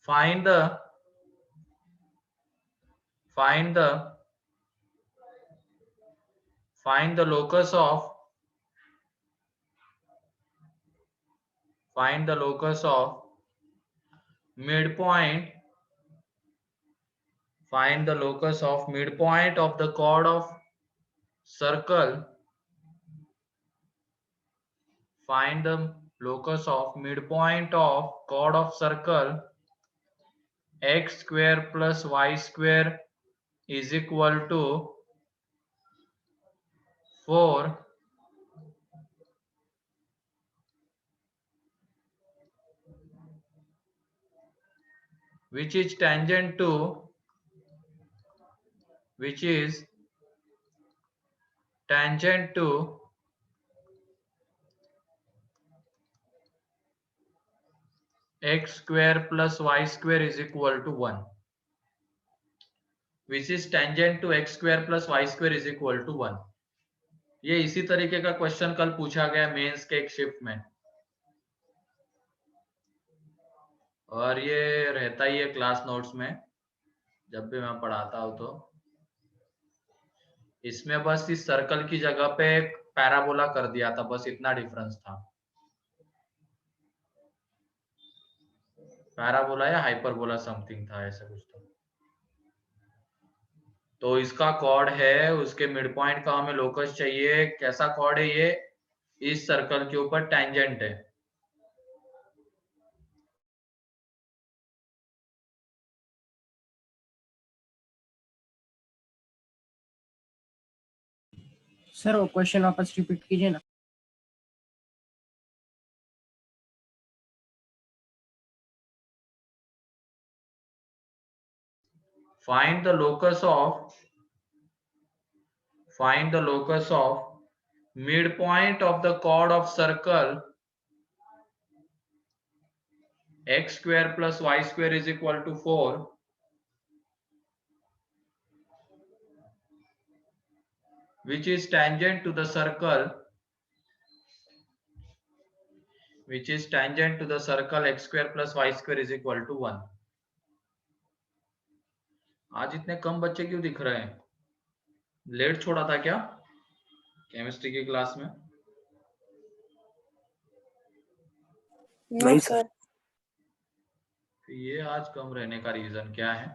find the locus of midpoint. Find the locus of midpoint of the chord of circle. Find the locus of midpoint of chord of circle x square plus y square is equal to 4, which is tangent to x square plus y square is equal to 1, which is tangent to x square plus y square is equal to 1. ये इसी तरीके का question कल पूछा गया mains के एक shift में, और ये रहता ही है क्लास नोट्स में जब भी मैं पढ़ाता हूं। तो इसमें बस इस सर्कल की जगह पे एक पैराबोला कर दिया था, बस इतना डिफरेंस था। पैराबोला या हाइपरबोला समथिंग था, ऐसा कुछ था। तो इसका कॉर्ड है, उसके मिड पॉइंट का हमें लोकस चाहिए। कैसा कॉर्ड है ये? इस सर्कल के ऊपर टेंजेंट है। सर वो क्वेश्चन वापस रिपीट कीजिए ना। Find the locus of midpoint of the chord of circle x square plus y square is equal to 4, which is tangent to the circle x square plus y square is equal to 1. आज इतने कम बच्चे क्यों दिख रहे हैं? Late छोड़ा था क्या केमिस्ट्री की क्लास में? नहीं सर। ये आज कम रहने का रीजन क्या है?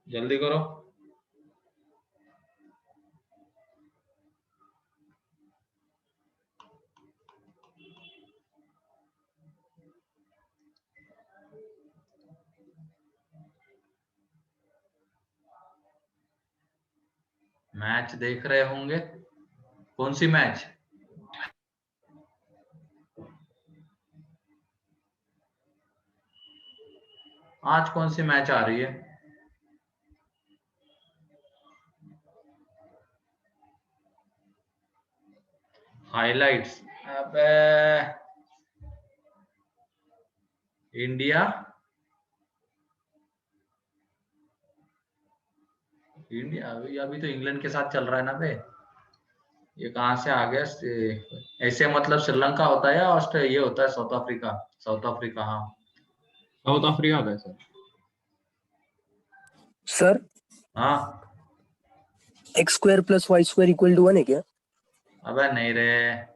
जल्दी करो। मैच देख रहे होंगे। कौन सी मैच? आज कौन सी मैच आ रही है? हाइलाइट्स। अबे इंडिया अभी तो इंग्लैंड के साथ चल रहा है ना बे। ये कहां से आ गया? ऐसे मतलब श्रीलंका होता है या ऑस्ट्रेलिया? ये होता है साउथ अफ्रीका। हाँ साउथ अफ्रीका का है सर। सर हाँ x square plus y square equal to 1 है क्या? अबे नहीं रे,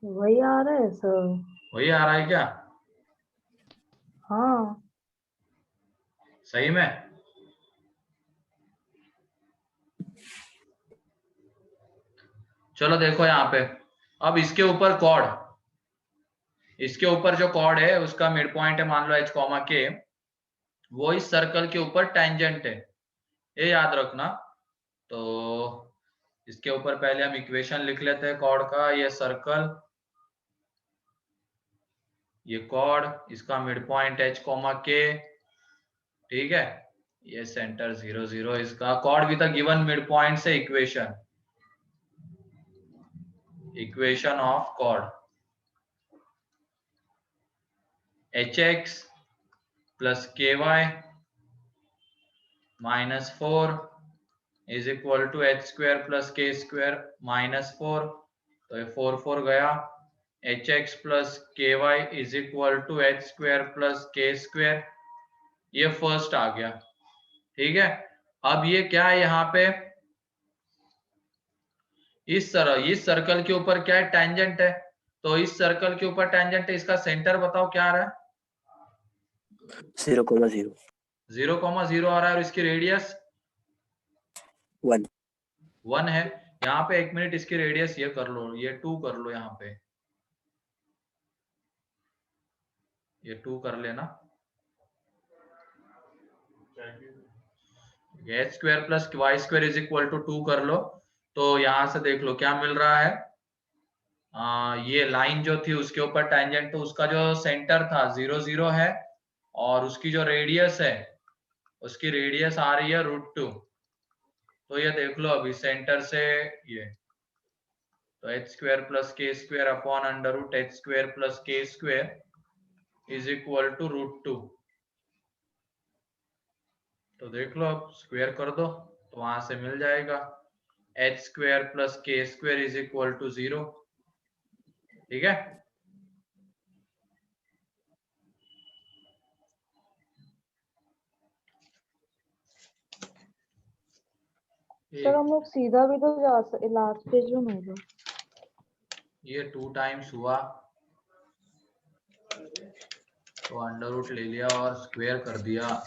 वही आ रहा है सर। वही आ रहा है क्या? हाँ सही में? चलो देखो यहाँ पे, अब इसके ऊपर जो कॉर्ड है उसका मिड पॉइंट है मान लो h, k, वो इस सर्कल के ऊपर टेंजेंट है, ये याद रखना। तो इसके ऊपर पहले हम इक्वेशन लिख लेते हैं कॉर्ड का। ये सर्कल, ये कॉर्ड, इसका मिड पॉइंट h, k, ठीक है। ये सेंटर 0 0, इसका chord with the given mid point से equation of chord. hx plus ky minus 4 is equal to h square plus k square minus 4, तो ये 4 गया। hx plus ky is equal to h square plus k square, ये first आ गया। ठीक है, अब ये क्या है यहाँ पे, इस सर्कल के ऊपर क्या है, टेंजेंट है, तो इस सर्कल के ऊपर टेंजेंट है, इसका सेंटर बताओ क्या आ रहा है, 0,0 0,0 आ रहा है, और इसकी रेडियस 1 है। यहाँ पे 1 मिनट, इसकी रेडियस ये कर लो, ये 2 कर लो, यहाँ पे ये 2 कर लेना। H square plus y square is equal to 2 कर लो, तो यहां से देख लो क्या मिल रहा है। ये लाइन जो थी उसके ऊपर टेंजेंट, तो उसका जो सेंटर था 0 0 है, और उसकी जो रेडियस है, उसकी रेडियस आ रही है √2। तो ये देख लो अभी सेंटर से ये, तो h square plus k square upon under root h square plus k square is equal to √2। तो देख लो, अब स्क्वायर कर दो तो वहां से मिल जाएगा H square plus k square is equal to 0। ठीक है, सर हम लोग सीधा भी तो जा सकते, लास्ट पेज में होगा। ये 2 टाइम्स हुआ तो अंडर रूट ले लिया और स्क्वायर कर दिया,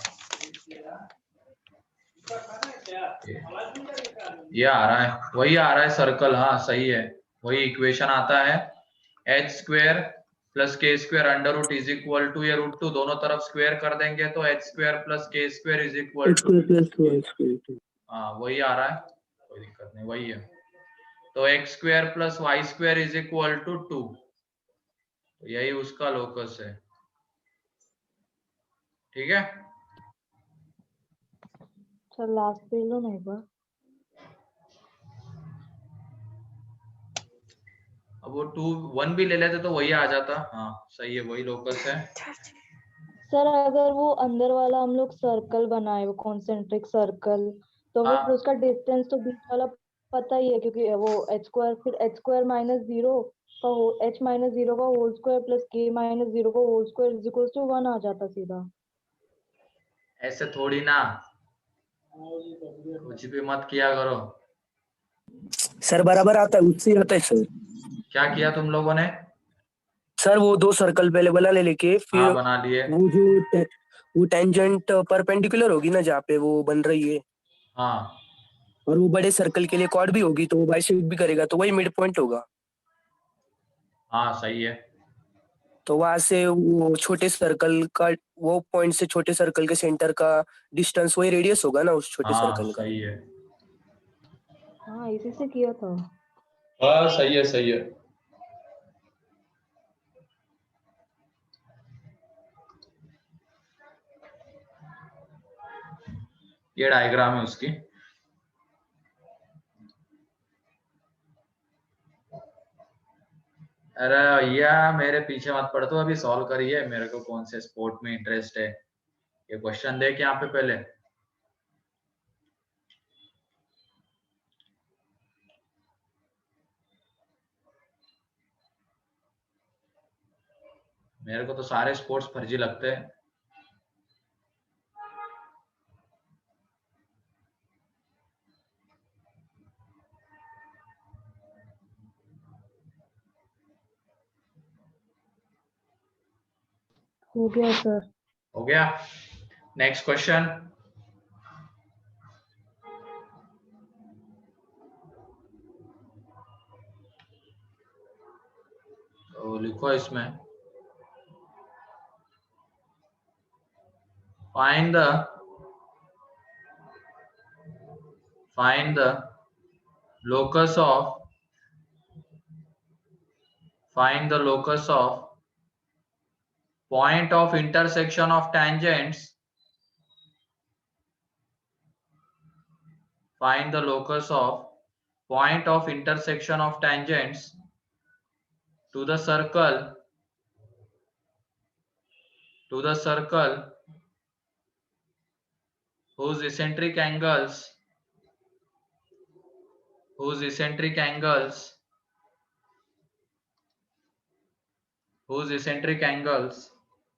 ये आ रहा है, वही आ रहा है सर्कल। हाँ सही है, वही इक्वेशन आता है, h square plus k square under root is equal to ये √2, दोनों तरफ स्क्वायर कर देंगे तो h square plus k square is equal to, हाँ वही आ रहा है, कोई दिक्कत नहीं, वही है। तो x square plus y square is equal to 2, तो यही उसका लोकस है। ठीक है, सर लास्ट पेज लो नहीं बा। अब वो 2 1 भी ले लेते तो वही आ जाता। हाँ सही है, वही लोकस है। सर अगर वो अंदर वाला हम लोग सर्कल बनाए, वो कॉन्सेंट्रिक सर्कल, तो हाँ फिर उसका डिस्टेंस तो बीच वाला पता ही है, क्योंकि वो एच स्क्वायर, फिर एच स्क्वायर माइनस 0 का एच माइनस 0 का whole square plus k minus 0 का whole square is equal to 1 आ जाता सीधा। ऐसे थोड़ी ना, कुछ भी मत किया करो। सर बराबर आता है, उससे आता है सर। क्या किया तुम लोगों ने? सर वो 2 सर्कल पहले बना लेके हाँ फिर बना लिए। वो टेंजेंट परपेंडिकुलर होगी ना जहाँ पे वो बन रही है, हाँ और वो बड़े सर्कल के लिए कॉर्ड भी होगी, तो वो बाइसेक्ट भी करेगा, तो वही मिड पॉइंट होगा। हाँ सही है। तो वहां से वो छोटे सर्कल का, वो पॉइंट से छोटे सर्कल के सेंटर का डिस्टेंस वही रेडियस होगा ना उस छोटे हाँ सर्कल का। सही है। हाँ इसी से किया था। हाँ सही है, सही है। ये डायग्राम है उसकी। अरे भैया मेरे पीछे मत पड़, तो अभी सॉल्व करिए, मेरे को कौन से स्पोर्ट में इंटरेस्ट है, ये क्वेश्चन देख यहाँ पे पहले। मेरे को तो सारे स्पोर्ट्स फर्जी लगते हैं। हो गया सर। हो गया, नेक्स्ट क्वेश्चन। तो लिखो इसमें, find the locus of point of intersection of tangents. Find the locus of point of intersection of tangents to the circle to the circle whose eccentric angles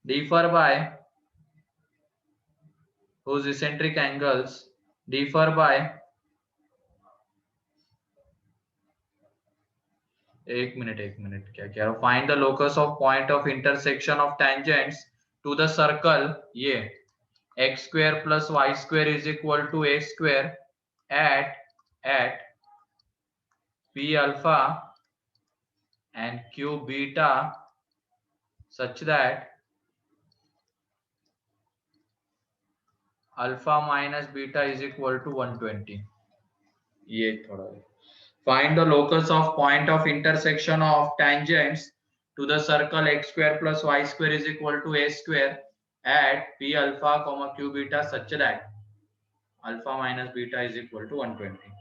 differ by एक minute क्या कह रहा हूं, find the locus of point of intersection of tangents to the circle ये x square plus y square is equal to a square at p alpha and q beta such that alpha minus beta is equal to 120. ये थोड़ा find the locus of point of intersection of tangents to the circle x square plus y square is equal to a square at p alpha comma q beta such that alpha minus beta is equal to 120.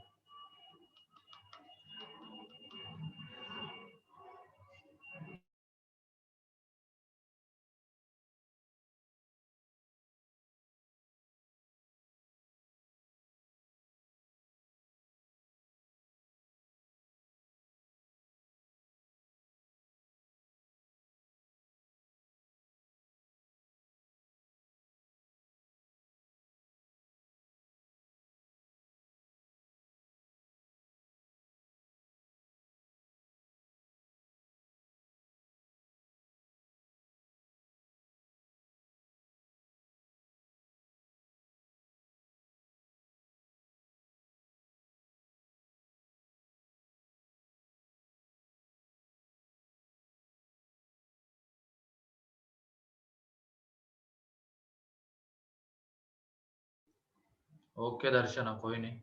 Okay दर्शना, कोई नहीं,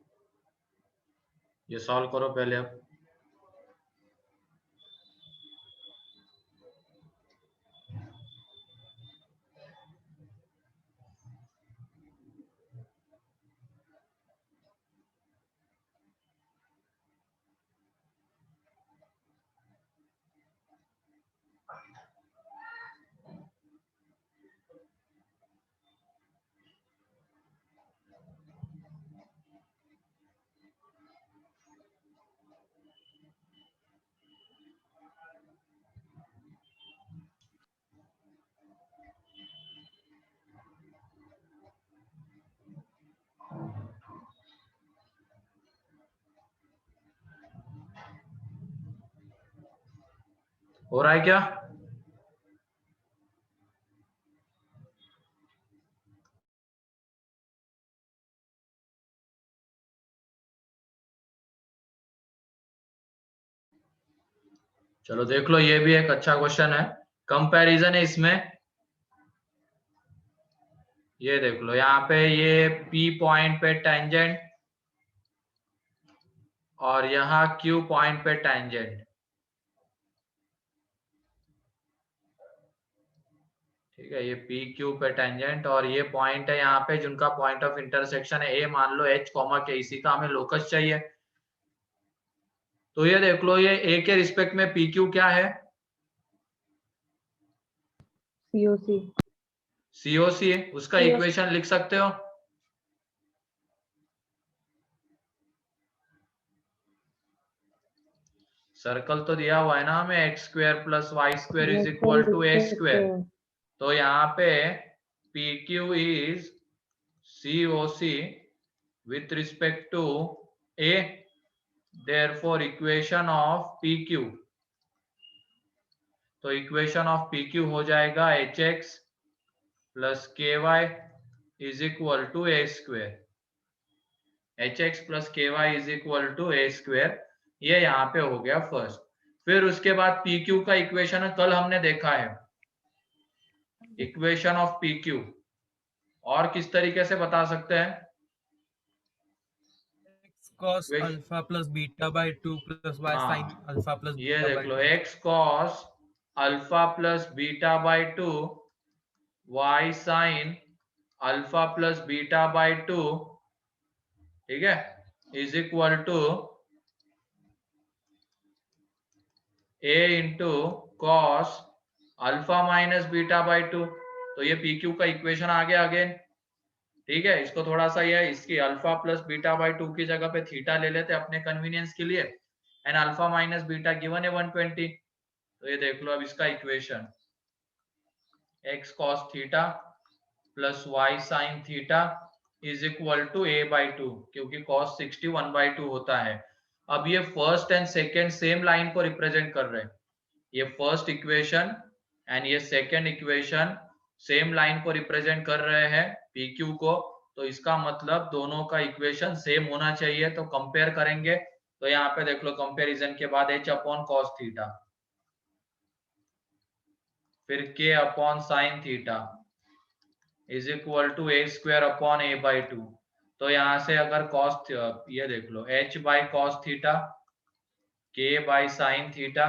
ये solve करो पहले अब। हो रहा है क्या? चलो देख लो, ये भी एक अच्छा क्वेश्चन है, कंपैरिजन है इसमें। ये देख लो, यहाँ पे ये P पॉइंट पे टेंजेंट और यहाँ Q पॉइंट पे टेंजेंट, ठीक है, ये P Q पे टेंजेंट और ये पॉइंट है यहाँ पे जिनका पॉइंट ऑफ इंटरसेक्शन है A, मान लो H, K, इसी का हमें लोकस चाहिए। तो ये देख लो, ये A के रिस्पेक्ट में PQ क्या है? COC है, उसका इक्वेशन लिख सकते हो? सर्कल तो दिया हुआ है ना हमें, x square plus y square is equal to a square. तो यहाँ पे p q is COC with respect to A, therefore equation of PQ, तो इक्वेशन ऑफ PQ हो जाएगा HX plus KY is equal to a square. HX plus KY is equal to a square, ये यहाँ पे हो गया first. फिर उसके बाद PQ का इक्वेशन कल हमने देखा है, इक्वेशन ऑफ PQ, और किस तरीके से बता सकते हैं? cos alpha plus beta by 2 plus y sin alpha plus beta ये by देख लो, 2. x cos alpha plus beta by 2 y sin alpha plus beta by 2, ठीक है, is equal to A into cos alpha minus beta by 2। तो ये p q का equation आ गया अगेन। ठीक है, इसको थोड़ा सा ये इसकी अल्फा प्लस बीटा बाई 2 की जगह पे थीटा ले लेते अपने कन्वीनियंस के लिए, and alpha minus beta given है 120। तो ये देख लो अब इसका equation x cos theta plus y sin theta is equal to a by 2, क्योंकि cos 60 1/2 होता है। अब ये first and second same line को रिप्रेजेंट कर रहे हैं, ये फर्स्ट इक्वेशन एंड ये सेकेंड इक्वेशन सेम लाइन को रिप्रेजेंट कर रहे हैं पी क्यू को, तो इसका मतलब दोनों का इक्वेशन सेम होना चाहिए। तो कंपेयर करेंगे, तो यहाँ पे देख लो कंपैरिजन के बाद h अपॉन cos थीटा, फिर k upon sine theta is equal to a square upon a by 2। तो यहाँ से अगर cos, ये देख लो h by cos theta k by sine theta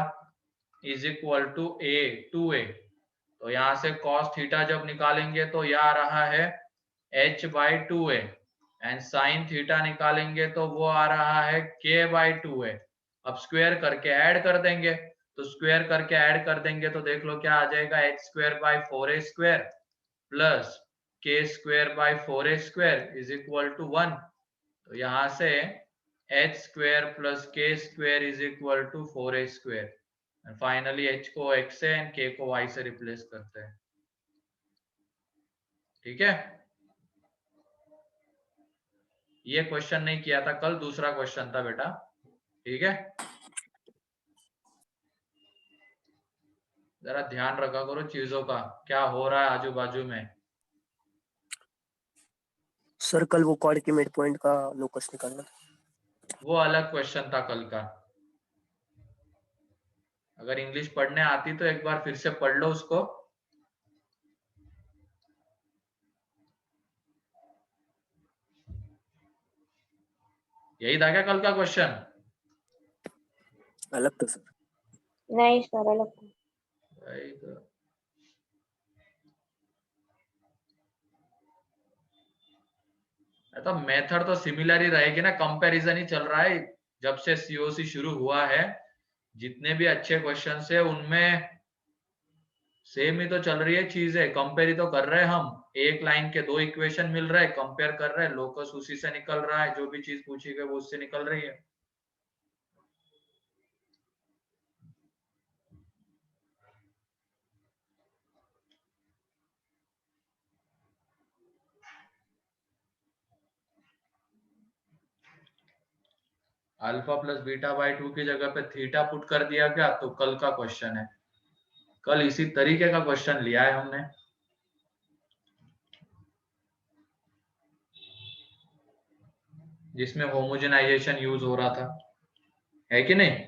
is equal to a 2a। तो यहाँ से cos थीटा जब निकालेंगे तो यह आ रहा है h by 2a, and sine theta निकालेंगे तो वो आ रहा है k बाई 2a। अब स्क्वायर करके ऐड कर देंगे, तो स्क्वायर करके ऐड कर देंगे तो देख लो क्या आ जाएगा, h square by 4a square plus k square by 4a square is equal to 1। तो यहाँ से h square plus k square is equal to 4a square, finally h को x से एंड k को y से रिप्लेस करते हैं। ठीक है, ये क्वेश्चन नहीं किया था कल, दूसरा क्वेश्चन था बेटा। ठीक है, जरा ध्यान रखा करो चीजों का, क्या हो रहा है आजू बाजू में। सर्कल वो कॉर्ड के मिड पॉइंट का लोकस निकालना, वो अलग क्वेश्चन था कल का। अगर इंग्लिश पढ़ने आती तो एक बार फिर से पढ़ लो उसको। यही था क्या कल का क्वेश्चन? अलग था सर। नहीं सर, अलग था। तो मेथड तो सिमिलर ही रहेगी ना, कंपैरिजन ही चल रहा है जब से सीओसी शुरू हुआ है। जितने भी अच्छे क्वेश्चन है उनमें सेम ही तो चल रही है चीजें, कंपेयर ही तो कर रहे हैं हम। एक लाइन के दो इक्वेशन मिल रहे हैं, कंपेयर कर रहे हैं, लोकस उसी से निकल रहा है, जो भी चीज पूछी गई वो उससे निकल रही है। अल्फा प्लस बीटा बाई 2 की जगह पे थीटा पुट कर दिया गया, तो कल का क्वेश्चन है। कल इसी तरीके का क्वेश्चन लिया है हमने। जिसमें होमोजेनाइजेशन यूज हो रहा था, है कि नहीं?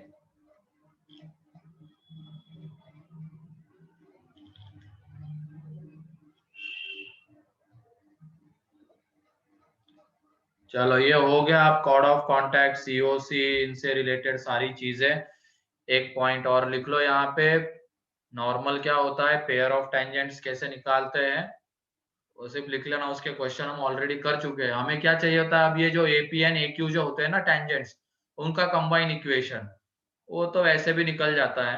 चलो ये हो गया, आप कोड ऑफ कॉन्टैक्ट, सीओसी, इनसे रिलेटेड सारी चीजें। एक पॉइंट और लिख लो यहाँ पे, नॉर्मल क्या होता है, पेयर ऑफ टेंजेंट्स कैसे निकालते हैं वो सिर्फ लिख लेना, उसके क्वेश्चन हम ऑलरेडी कर चुके हैं। हमें क्या चाहिए होता है अब, ये जो एपी एंड एक्यू जो होते हैं ना टेंजेंट्स, उनका कंबाइन इक्वेशन, वो तो वैसे भी निकल जाता है,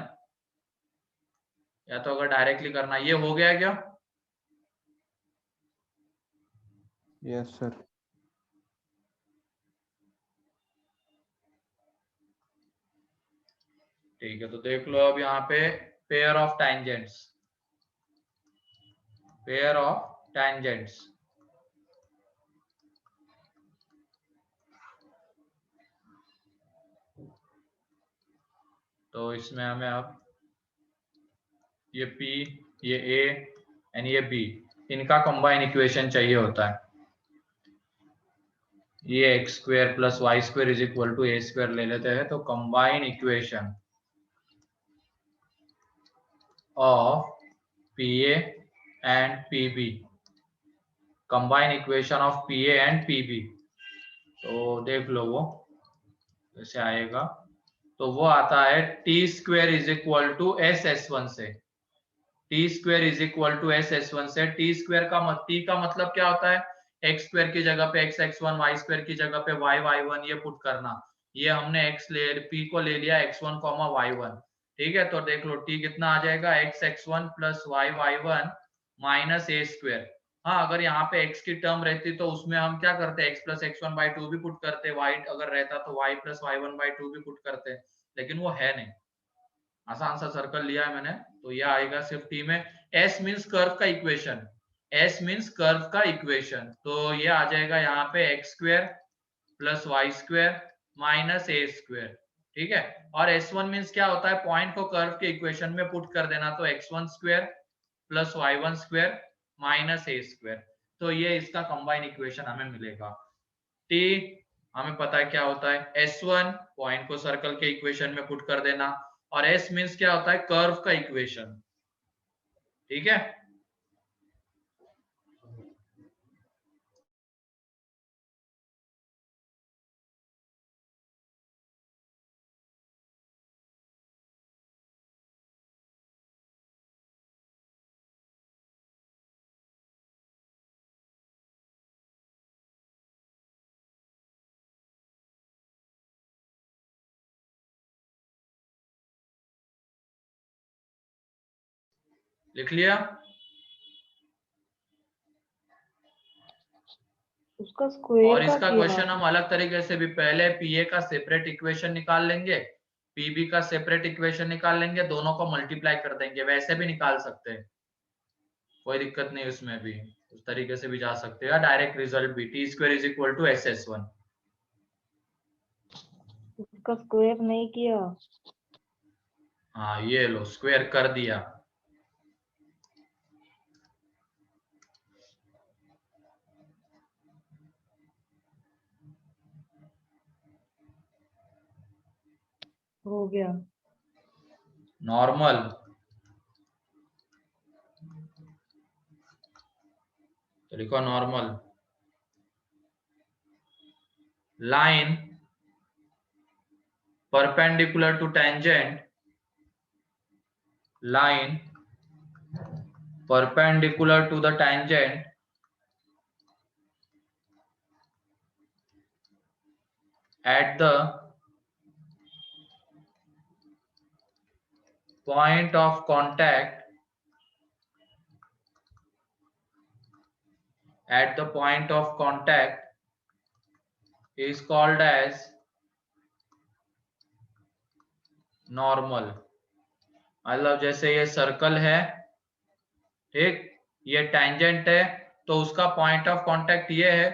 या तो अगर डायरेक्टली करना। ये हो गया क्या? Yes sir. ठीक है, तो देख लो अब यहाँ पे pair of tangents, pair of tangents, तो इसमें हमें अब ये P, ये A एंड ये B, इनका कंबाइन इक्वेशन चाहिए होता है। ये x square plus y square is equal to a square ले लेते हैं, तो combine equation of PA and PB, combine equation of PA and PB, तो देख लो वो कैसे आएगा। तो वो आता है T square is equal to S S one से, T square is equal to S S one से। टी स्क्वेयर का टी का मतलब क्या होता है, एक्स स्क्वायर की जगह पे x x one, y square की जगह पे वाई वाई वन, ये पुट करना। ये हमने एक्स ले, पी को ले लिया एक्स वन वाई वन। ठीक है, तो देख लो टी कितना आ जाएगा, x x one plus y y one minus a square. हाँ, अगर यहाँ पे x की टर्म रहती तो उसमें हम क्या करते, x plus x1 by two भी पुट करते, y अगर रहता तो y plus y1 by two भी पुट करते, लेकिन वो है नहीं। आसान सा सर्कल लिया है मैंने, तो यह आएगा सिर्फ टी में। s मीन्स कर्व का इक्वेशन, s मीन्स कर्व का इक्वेशन, तो ये आ जाएगा यहाँ पे x square plus y square minus a square. ठीक है, और s1 मीन्स क्या होता है, पॉइंट को कर्व के इक्वेशन में पुट कर देना, तो x1 square plus y1 square minus a square. तो ये इसका कंबाइन इक्वेशन हमें मिलेगा। t हमें पता है क्या होता है, s1 पॉइंट को सर्कल के इक्वेशन में पुट कर देना, और s मीन्स क्या होता है, कर्व का इक्वेशन। ठीक है, लिख लिया। उसका स्क्वायर और का इसका किया। क्वेश्चन हम अलग तरीके से भी, पहले पीए का सेपरेट इक्वेशन निकाल लेंगे, पीबी का सेपरेट इक्वेशन निकाल लेंगे, दोनों को मल्टीप्लाई कर देंगे, वैसे भी निकाल सकते हैं, कोई दिक्कत नहीं, उसमें भी उस तरीके से भी जा सकते हैं। डायरेक्ट रिजल्ट भी T square is equal to S S one. उसका स्क्वायर नहीं किया। हाँ, ये लो स्क्वायर कर दिया। हो गया। नॉर्मल, तो लिखो normal line perpendicular to tangent, line perpendicular to the tangent at the point of contact, at the point of contact is called as normal। मतलब जैसे ये सर्कल है, ठीक, ये टेंजेंट है, तो उसका पॉइंट ऑफ कांटेक्ट ये है,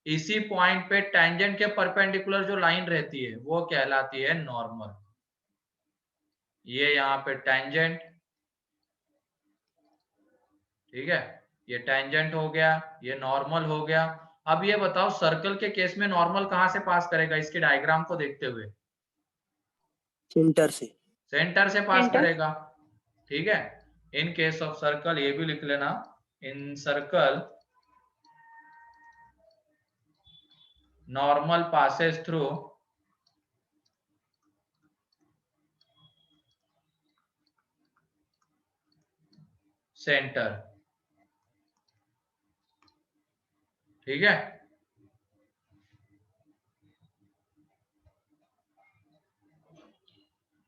इसी पॉइंट पे टेंजेंट के परपेंडिकुलर जो लाइन रहती है वो कहलाती है नॉर्मल। ये यहाँ पे टेंजेंट, ठीक है, ये टेंजेंट हो गया, ये नॉर्मल हो गया। अब ये बताओ सर्कल के केस में नॉर्मल कहाँ से पास करेगा, इसके डायग्राम को देखते हुए सेंटर से। सेंटर से पास सेंटर। करेगा। ठीक है, इन केस ऑफ सर्कल ये भी लिख लेना, in circle normal passes through centre. ठीक है,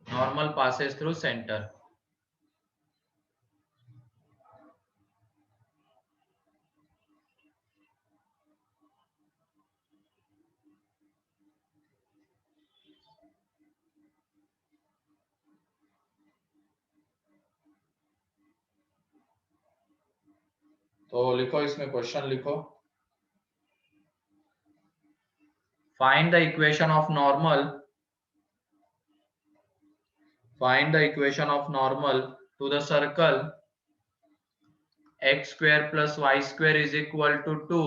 नॉर्मल पासेस थ्रू सेंटर। तो लिखो, इसमें क्वेश्चन लिखो, find the equation of normal, find the equation of normal to the circle x square plus y square is equal to 2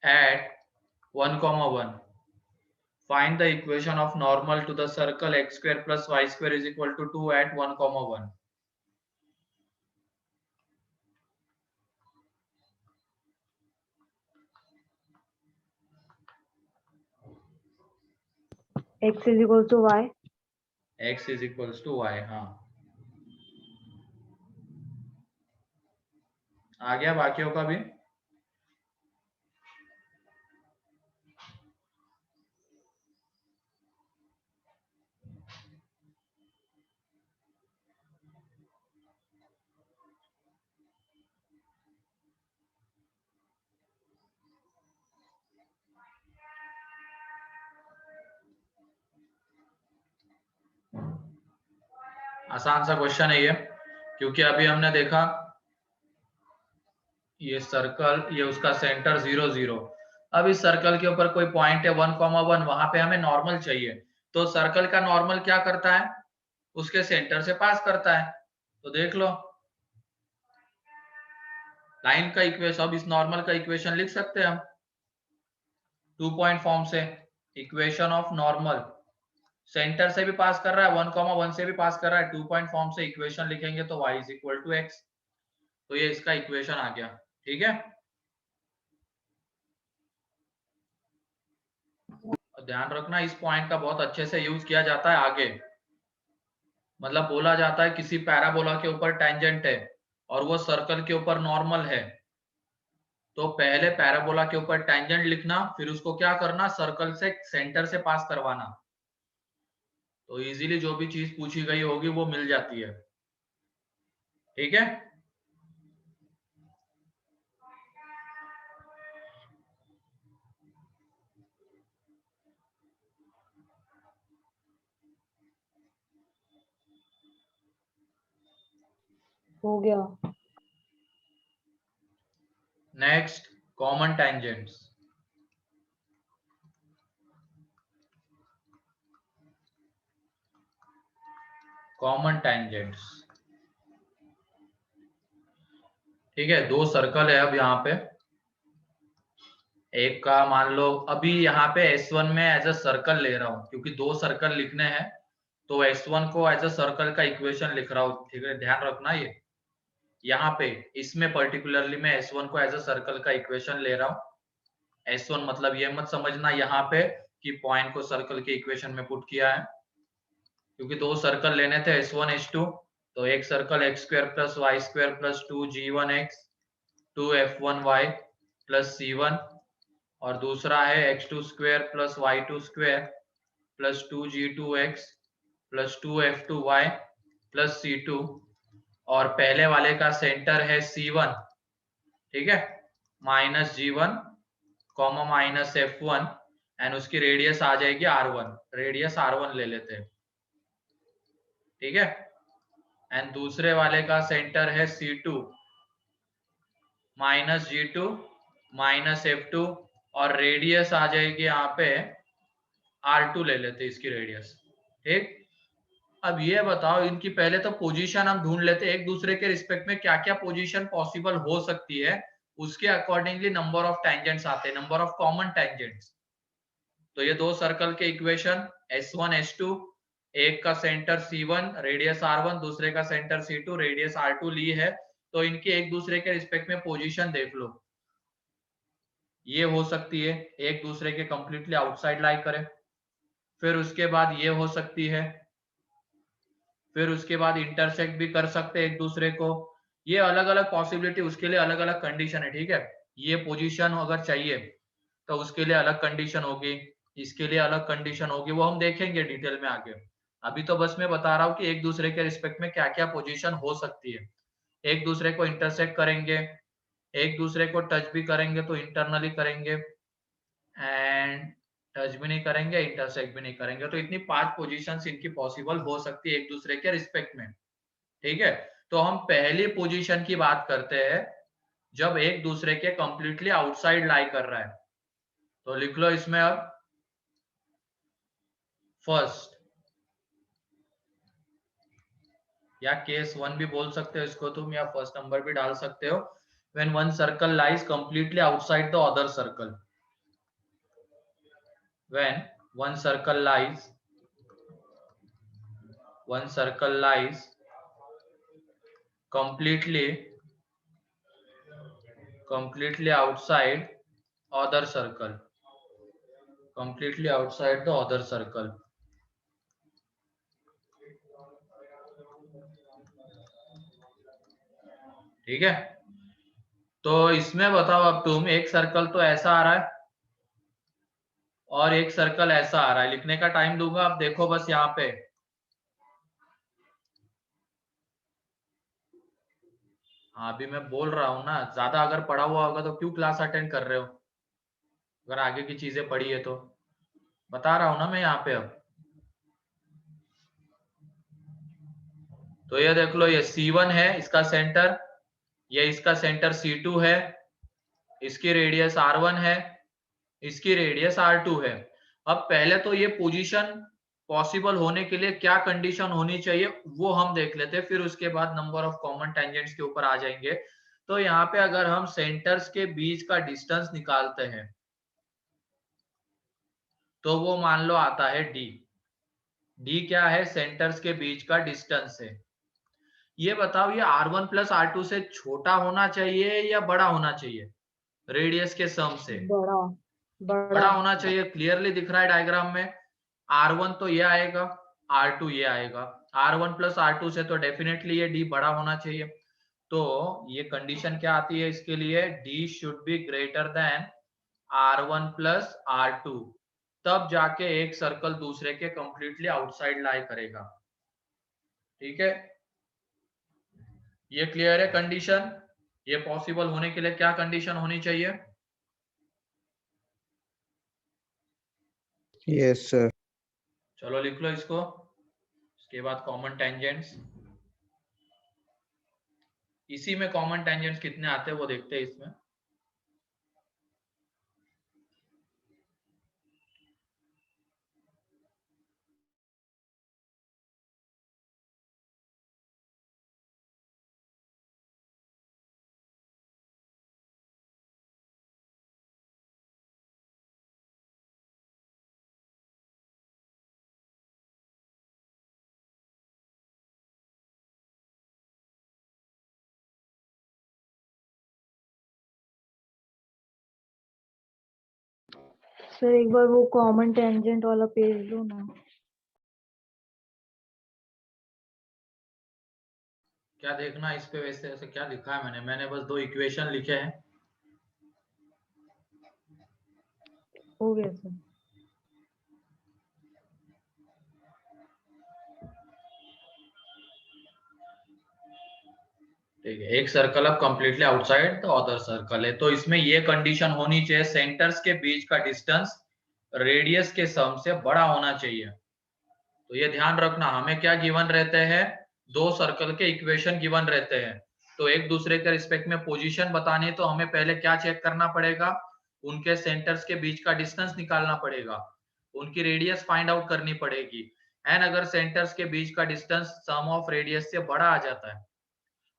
at 1 comma 1। find the equation of normal to the circle x square plus y square is equal to 2 at 1 comma 1। x is equal to y। x is equals to y। हाँ, आ गया बाकियों का भी। आसान सा question है ये, क्योंकि अभी हमने देखा ये सर्कल, ये उसका सेंटर 0 0। अब इस सर्कल के ऊपर कोई पॉइंट है 1,1, वहां पे हमें नॉर्मल चाहिए। तो सर्कल का नॉर्मल क्या करता है, उसके सेंटर से पास करता है। तो देख लो लाइन का इक्वेशन, अब इस नॉर्मल का इक्वेशन लिख सकते हैं हम 2 पॉइंट फॉर्म से। इक्वेशन ऑफ नॉर्मल, सेंटर से भी पास कर रहा है, 1,1 से भी पास कर रहा है, 2 पॉइंट फॉर्म से इक्वेशन लिखेंगे तो y is equal to x. तो ये इसका इक्वेशन आ गया। ठीक है, ध्यान रखना इस पॉइंट का बहुत अच्छे से यूज किया जाता है आगे। मतलब बोला जाता है किसी पैराबोला के ऊपर टेंजेंट है और वो सर्कल के ऊपर नॉर्मल है, तो पहले पैराबोला के ऊपर टेंजेंट लिखना, फिर उसको क्या करना, सर्कल से सेंटर से पास करवाना। तो इजीली जो भी चीज पूछी गई होगी वो मिल जाती है। ठीक है, हो गया। Next common tangents. Common tangents, ठीक है, दो सर्कल है अब यहाँ पे। एक का मान लो अभी यहाँ पे S1 में एज अ सर्कल ले रहा हूँ, क्योंकि दो सर्कल लिखने हैं तो S1 को एज अ सर्कल का इक्वेशन लिख रहा हूँ। ठीक है, ध्यान रखना ये यहाँ पे इसमें पर्टिकुलरली मैं S1 को एज अ सर्कल का इक्वेशन ले रहा हूँ। S1 मतलब ये मत समझना यहाँ पे कि पॉइंट को सर्कल के इक्वेशन में पुट किया है, क्योंकि दो सर्कल लेने थे S1 S2। तो एक circle x square plus y square plus 2g1x 2f1y plus c1, और दूसरा है x2 square plus y2 square plus 2g2x plus 2f2y plus c2, और पहले वाले का सेंटर है c1, ठीक है, minus g1 comma minus f1, and उसकी रेडियस आ जाएगी r1, रेडियस r1 ले लेते हैं। ठीक है, एंड दूसरे वाले का सेंटर है c2 minus g2 minus f2, और रेडियस आ जाएगी यहाँ पे r2 ले लेते हैं इसकी रेडियस। ठीक, अब ये बताओ इनकी पहले तो पोजीशन हम ढूंढ लेते हैं, एक दूसरे के रिस्पेक्ट में क्या क्या पोजीशन पॉसिबल हो सकती है, उसके अकॉर्डिंगली नंबर ऑफ टेंजेंट्स आते हैं, नंबर ऑफ कॉमन टेंजेंट्स। तो ये दो सर्कल के इक्वेशन S1 S2, एक का सेंटर C1 रेडियस R1, दूसरे का सेंटर C2 रेडियस R2 ली है, तो इनके एक दूसरे के रिस्पेक्ट में पोजीशन देख लो। ये हो सकती है एक दूसरे के कंप्लीटली आउटसाइड लाई करे, फिर उसके बाद ये हो सकती है, फिर उसके बाद इंटरसेक्ट भी कर सकते हैं एक दूसरे को। ये अलग अलग पॉसिबिलिटी, उसके लिए अलग अलग कंडीशन है। ठीक है, ये पोजीशन अगर चाहिए तो उसके लिए अलग कंडीशन होगी, इसके लिए अलग कंडीशन होगी, वो हम देखेंगे डिटेल में आगे। अभी तो बस मैं बता रहा हूँ कि एक दूसरे के रिस्पेक्ट में क्या क्या पोजीशन हो सकती है। एक दूसरे को इंटरसेक्ट करेंगे, एक दूसरे को टच भी करेंगे तो इंटरनली करेंगे, एंड टच भी नहीं करेंगे, इंटरसेक्ट भी नहीं करेंगे। तो इतनी 5 पोजीशंस इनकी पॉसिबल हो सकती है एक दूसरे के रिस्पेक्ट में। ठीक है, तो हम पहली पोजीशन की बात करते हैं जब एक दूसरे के कंप्लीटली आउटसाइड लाई कर रहा है। तो लिख लो इसमें अब फर्स्ट, या केस 1 भी बोल सकते हो इसको तुम, या फर्स्ट नंबर भी डाल सकते हो। When one circle lies completely outside the other circle, when one circle lies completely outside other circle, completely outside the other circle। ठीक है, तो इसमें बताओ अब तुम, एक सर्कल तो ऐसा आ रहा है और एक सर्कल ऐसा आ रहा है। लिखने का टाइम दूंगा, अब देखो बस यहाँ पे हाँ, अभी मैं बोल रहा हूँ ना, ज्यादा अगर पढ़ा हुआ होगा तो क्यों क्लास अटेंड कर रहे हो, अगर आगे की चीजें पढ़ी है तो। बता रहा हूँ ना मैं यहाँ पे अब। तो ये देख लो, ये C1 है इसका सेंटर, ये इसका सेंटर C2 है, इसकी रेडियस R1 है, इसकी रेडियस R2 है। अब पहले तो ये पोजीशन पॉसिबल होने के लिए क्या कंडीशन होनी चाहिए वो हम देख लेते हैं, फिर उसके बाद नंबर ऑफ कॉमन टेंजेंट्स के ऊपर आ जाएंगे। तो यहाँ पे अगर हम सेंटर्स के बीच का डिस्टेंस निकालते हैं तो वो मान लो आता है D। D क्या है? सेंटर्स के बीच का डिस्टेंस है। ये बताओ, ये R1 प्लस R2 से छोटा होना चाहिए या बड़ा होना चाहिए? रेडियस के सम से बड़ा बड़ा होना चाहिए। क्लियरली दिख रहा है डायग्राम में। R1 तो ये आएगा, R2 ये आएगा। R1 प्लस R2 से तो डेफिनेटली ये D बड़ा होना चाहिए। तो ये कंडीशन क्या आती है इसके लिए? D should be greater than R1 plus R2, तब जाके एक सर्कल दूसरे के कंप्लीटली आउटसाइड लाई करेगा। ठीक है, ये क्लियर है कंडीशन? ये पॉसिबल होने के लिए क्या कंडीशन होनी चाहिए? Yes, sir. चलो लिख लो इसको। इसके बाद कॉमन टेंजेंट्स, इसी में कॉमन टेंजेंट्स कितने आते हैं वो देखते हैं इसमें। सर एक बार वो कॉमन टेंजेंट वाला पेज लो ना। क्या देखना इस पे? वैसे ऐसे क्या लिखा है मैंने बस 2 इक्वेशन लिखे हैं। हो गया सर। ठीक है, एक सर्कल अब completely outside the other circle है, तो इसमें ये कंडीशन होनी चाहिए, सेंटर्स के बीच का डिस्टेंस रेडियस के सम से बड़ा होना चाहिए। तो ये ध्यान रखना, हमें क्या गिवन रहते हैं? 2 सर्कल के इक्वेशन गिवन रहते हैं। तो एक दूसरे के रिस्पेक्ट में पोजीशन बतानी है तो हमें पहले क्या चेक करना पड़ेगा? उनके सेंटर्स के बीच का डिस्टेंस निकालना पड़ेगा, उनकी रेडियस फाइंड आउट करनी पड़ेगी। एंड अगर सेंटर्स के बीच का डिस्टेंस सम ऑफ रेडियस से बड़ा आ जाता है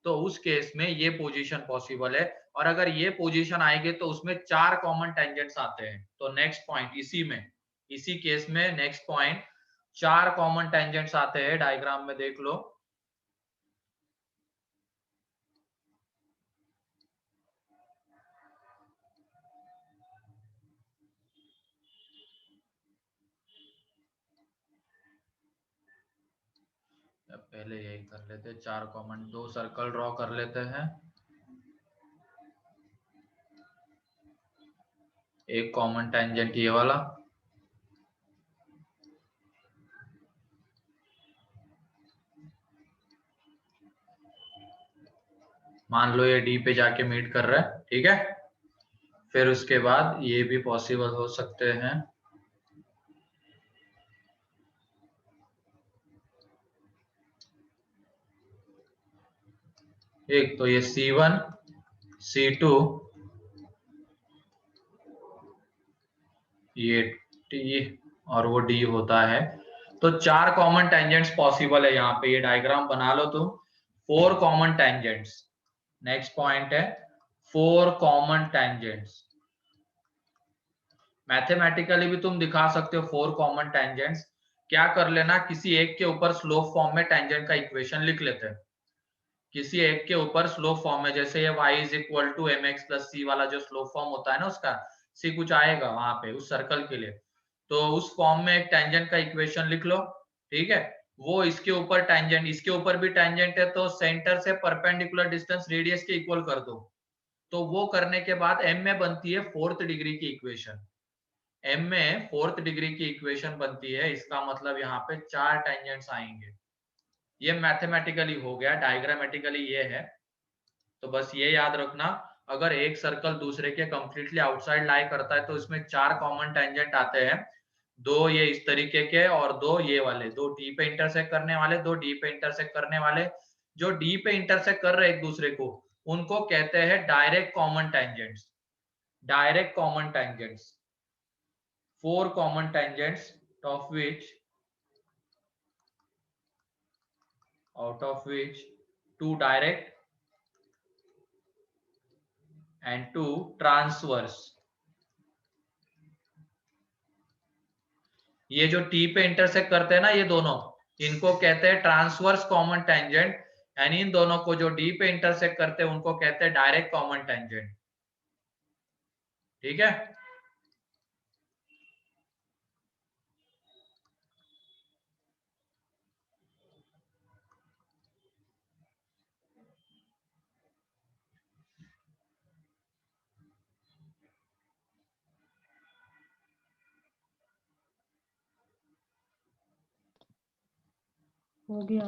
तो उस केस में ये पोजीशन पॉसिबल है। और अगर ये पोजीशन आएगी तो उसमें 4 कॉमन टेंजेंट्स आते हैं। तो नेक्स्ट पॉइंट इसी केस में नेक्स्ट पॉइंट 4 कॉमन टेंजेंट्स आते हैं। डायग्राम में देख लो। पहले यही कर लेते, 4 कॉमन, 2 सर्कल ड्रॉ कर लेते हैं। एक कॉमन टेंजेंट ये वाला, मान लो ये डी पे जाके मीट कर रहा है। ठीक है, फिर उसके बाद ये भी पॉसिबल हो सकते हैं। एक तो ये C1 C2 ये T और वो D होता है। तो 4 कॉमन टेंजेंट्स पॉसिबल है यहाँ पे। ये डायग्राम बना लो तुम, 4 कॉमन टेंजेंट्स। नेक्स्ट पॉइंट है 4 कॉमन टेंजेंट्स। मैथमेटिकली भी तुम दिखा सकते हो 4 कॉमन टेंजेंट्स। क्या कर लेना, किसी एक के ऊपर स्लोप फॉर्म में टेंजेंट का इक्वेशन लिख लेते हैं। किसी एक के ऊपर स्लोप फॉर्म में, जैसे ये y is equal to mx plus c वाला जो स्लोप फॉर्म होता है ना, उसका c कुछ आएगा वहां पे उस सर्कल के लिए। तो उस फॉर्म में एक टेंजेंट का इक्वेशन लिख लो। ठीक है, वो इसके ऊपर टेंजेंट, इसके ऊपर भी टेंजेंट है, तो सेंटर से परपेंडिकुलर डिस्टेंस रेडियस के इक्वल कर दो। तो वो करने के बाद m में बनती है 4th डिग्री की इक्वेशन। m में 4th डिग्री की इक्वेशन बनती है, इसका मतलब यहाँ पे 4 टेंजेंट्स आएंगे। ये मैथमेटिकली हो गया, डायग्रामेटिकली ये है। तो बस ये याद रखना, अगर एक सर्कल दूसरे के कंप्लीटली आउटसाइड लाई करता है तो इसमें 4 कॉमन टेंजेंट आते हैं। दो ये इस तरीके के और दो ये वाले, दो डी पे इंटरसेक्ट करने वाले, दो डी पे इंटरसेक्ट करने वाले। जो डी पे इंटरसेक्ट कर रहे एक दूसरे को उनको कहते हैं direct common tangents. Direct common tangents, 4 common tangents of which out of which 2 direct and 2 transverse। ये जो टी पे इंटरसेक्ट करते हैं ना ये दोनों, इनको कहते हैं transverse common tangent, and in दोनों को जो डी पे इंटरसेक्ट करते हैं उनको कहते हैं डायरेक्ट कॉमन टेंजेंट। ठीक है, हो गया।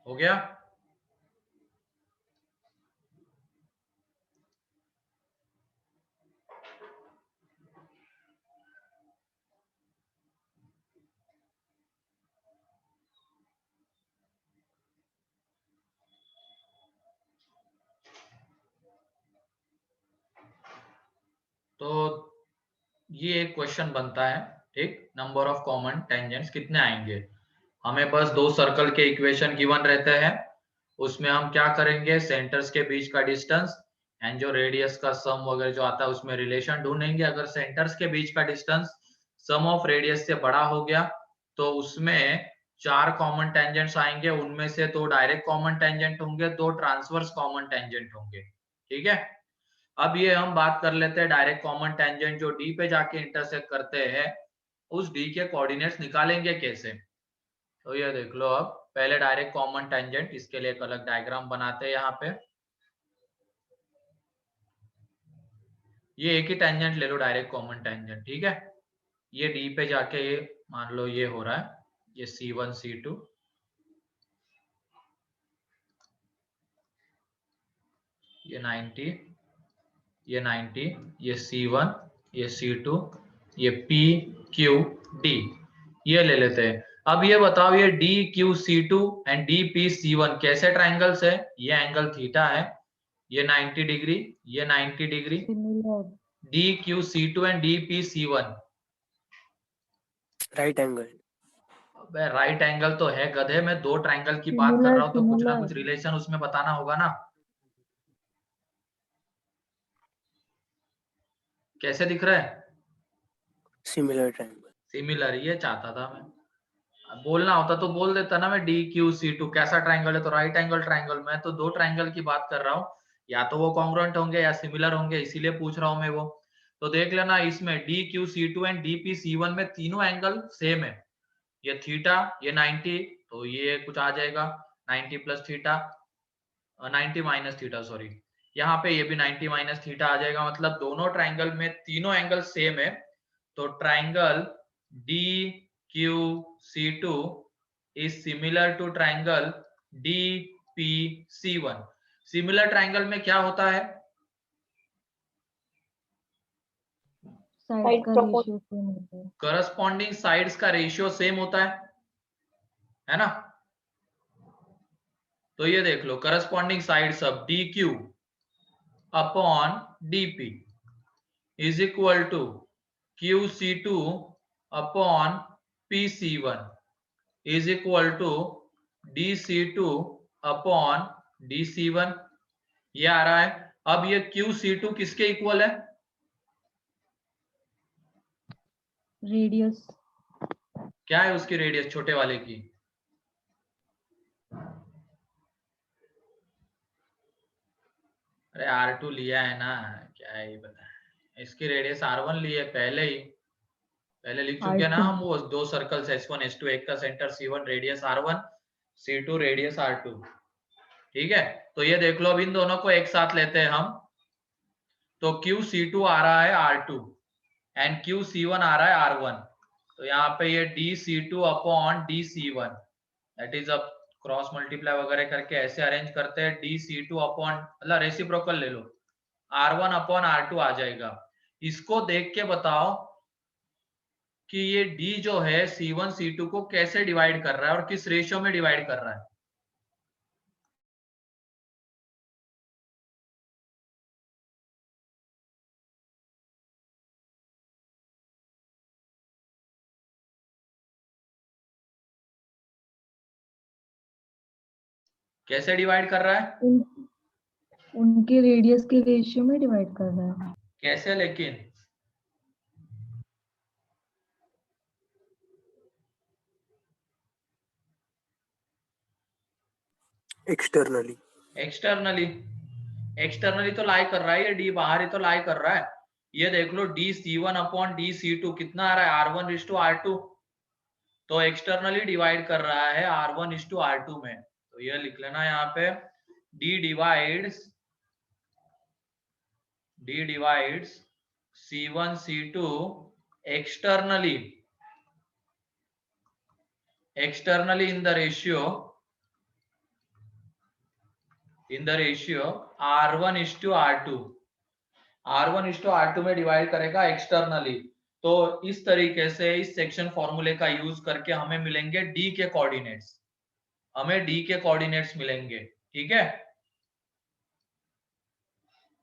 हो गया। तो ये एक क्वेश्चन बनता है, ठीक, नंबर ऑफ कॉमन टेंजेंट्स कितने आएंगे। हमें बस दो सर्कल के इक्वेशन गिवन रहते हैं, उसमें हम क्या करेंगे, सेंटर्स के बीच का डिस्टेंस एंड जो रेडियस का सम वगैरह जो आता है उसमें रिलेशन ढूंढेंगे। अगर सेंटर्स के बीच का डिस्टेंस सम ऑफ रेडियस से बड़ा हो गया तो उसमें 4 कॉमन टेंजेंट्स आएंगे, उनमें से 2 डायरेक्ट कॉमन टेंजेंट होंगे, 2 ट्रांसवर्स कॉमन टेंजेंट होंगे। ठीक है, अब ये हम बात कर लेते हैं डायरेक्ट कॉमन टेंजेंट जो डी पे जाके इंटरसेक्ट करते हैं, उस डी के कोऑर्डिनेट्स निकालेंगे कैसे। तो ये देख लो, अब पहले डायरेक्ट कॉमन टेंजेंट, इसके लिए एक अलग डायग्राम बनाते हैं। यहाँ पे ये एक ही टेंजेंट ले लो, डायरेक्ट कॉमन टेंजेंट। ठीक है, ये डी पे जाके ये मान लो ये हो रहा है, ये C1 C2, ये 90, ये 90, ये C1, ये C2, ये P Q D, ये ले लेते हैं। अब ये बताओ, ये DQC2 एंड DPC1 कैसे ट्राइंगल्स है। ये एंगल थीटा है, ये 90 डिग्री, ये 90 degree. DQC2 and DPC1 right angle. Right angle तो है गधे, मैं 2 ट्राइंगल की बात कर रहा हूँ, तो कुछ ना कुछ रिलेशन उसमें बताना होगा ना। कैसे दिख रहा है, सिमिलर ट्रायंगल। सिमिलर, ये चाहता था मैं। बोलना होता तो बोल देता ना मैं, DQC2 कैसा ट्राइंगल है, तो राइट एंगल ट्राइंगल। मैं तो 2 ट्राइंगल की बात कर रहा हूँ, या तो वो कॉन्ग्रुएंट होंगे या सिमिलर होंगे, इसीलिए पूछ रहा हूँ मैं वो। तो देख लेना, इसमें DQC2 एंड DPC1 में तीनों एंगल सेम है। ये थीटा, ये 90, तो ये कुछ आ जाएगा 90 plus theta, 90 minus theta, sorry, यहाँ पे ये भी 90 माइनस थीटा आ जाएगा। मतलब दोनों ट्राइंगल में तीनों एंगल सेम है। तो triangle DQC2 is similar to triangle DPC1। Similar triangle में क्या होता है, साइड का रेशियो सेम होता है, करस्पॉन्डिंग साइड्स का रेशियो सेम होता है ना। तो ये देख लो, corresponding sides of DQ upon DP is equal to QC2 upon PC1 is equal to DC2 upon DC1, ये आ रहा है। अब ये QC2 किसके इक्वल है, रेडियस। क्या है उसकी रेडियस, छोटे वाले की। अरे R2 लिया है ना, क्या है ये बता। इसकी रेडियस R1 ली है पहले ही, पहले लिख चुके हैं ना हम। वो 2 सर्कल्स S1 S2, एक का centre C1, radius R1, C2 radius R2। ठीक है, तो ये देख लो, अब इन दोनों को एक साथ लेते हैं हम। तो QC2 आ रहा है R2 एंड QC1 आ रहा है R1। तो यहाँ पे ये DC2 upon DC1 that is अब क्रॉस मल्टीप्लाई वगैरह करके ऐसे अरेंज करते हैं, dc2 अपॉन मतलब रेसिप्रोकल ले लो, r1 अपॉन r2 आ जाएगा। इसको देख के बताओ कि ये d जो है c1 c2 को कैसे डिवाइड कर रहा है और किस रेशियो में डिवाइड कर रहा है। कैसे डिवाइड कर रहा है? उनके रेडियस के रेशियो में डिवाइड कर रहा है। कैसे लेकिन? एक्सटर्नली। एक्सटर्नली तो लाई कर रहा है, ये डी बाहर ही तो लाई कर रहा है। ये देख लो dc1 अपॉन dc2 कितना आ रहा है, r1:r2, तो एक्सटर्नली डिवाइड कर रहा है r1:r2 में। तो ये लिख लेना यहाँ पे, d divides c1 c2 externally in the ratio r1:r2, r1:r2 में डिवाइड करेगा एक्सटर्नली। तो इस तरीके से इस सेक्शन फॉर्मूले का यूज करके हमें मिलेंगे d के कोऑर्डिनेट्स, मिलेंगे। ठीक है,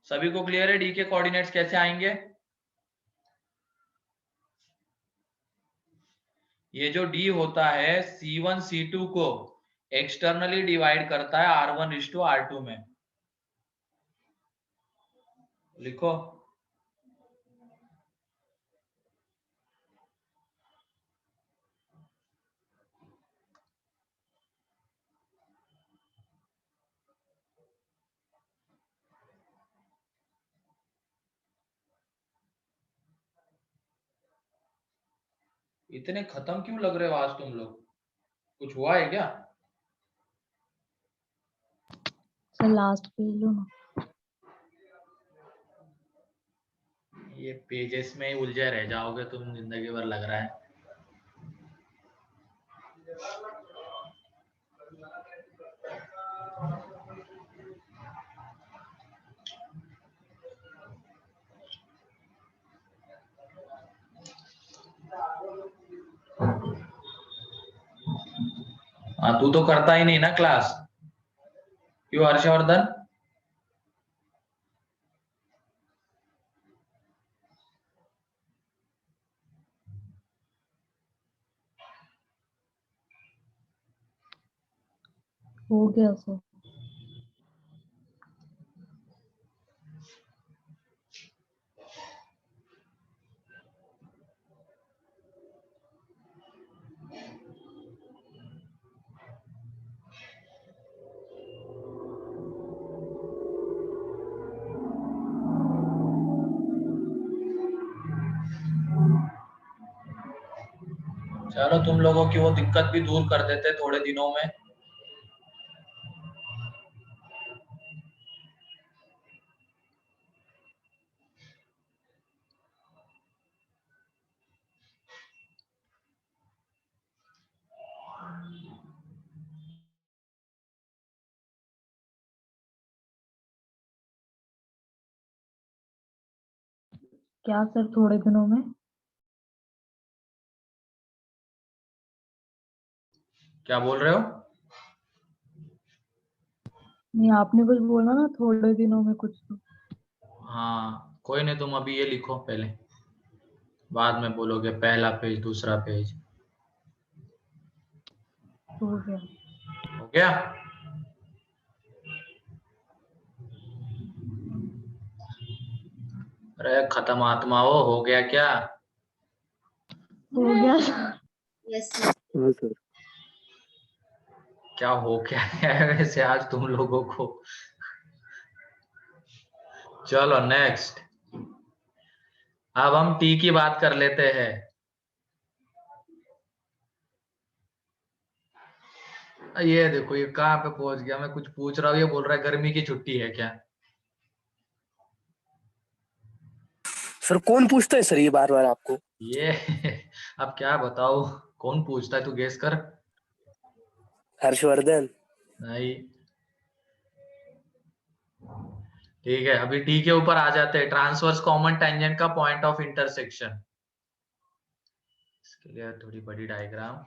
सभी को क्लियर है d के कोऑर्डिनेट्स कैसे आएंगे? ये जो d होता है c1 c2 को एक्सटर्नली डिवाइड करता है r1:r2 में। लिखो, इतने खत्म क्यों लग रहे हो आज तुम लोग? कुछ हुआ है क्या? सर लास्ट पेज लो ना। ये पेजेस में ही उलझे रह जाओगे तुम जिंदगी भर, लग रहा है। हाँ, तू तो करता ही नहीं ना क्लास, क्यों हर्षवर्धन? हो गया सर। चलो तुम लोगों की वो दिक्कत भी दूर कर देते थोड़े दिनों में। क्या सर थोड़े दिनों में? क्या बोल रहे हो? नहीं, आपने कुछ बोला ना थोड़े दिनों में कुछ तो। हाँ कोई नहीं, तुम अभी ये लिखो पहले, बाद में बोलोगे पहला पेज दूसरा पेज। हो गया। हो गया? अरे खत्म आत्मा हो गया क्या? हो गया। Yes sir. हाँ सर। क्या हो क्या है वैसे आज तुम लोगों को? चलो नेक्स्ट, अब हम टी की बात कर लेते हैं। ये देखो ये कहाँ पे पहुंच गया, मैं कुछ पूछ रहा हूँ ये बोल रहा है गर्मी की छुट्टी है क्या? सर कौन पूछता है सर ये बार बार आपको? ये अब क्या बताओ, कौन पूछता है, तू गेस कर। हर्षवर्धन। नहीं। ठीक है, अभी टी के ऊपर आ जाते हैं। ट्रांसवर्स कॉमन टेंजेंट का पॉइंट ऑफ इंटरसेक्शन, इसके लिए थोड़ी बड़ी डायग्राम।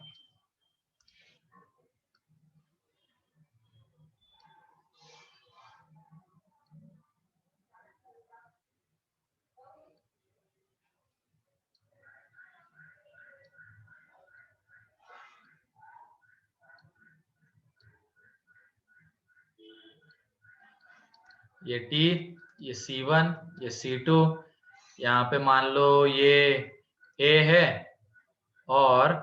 ये टी, ये C1, ये C2, यहाँ पे मान लो ये A है और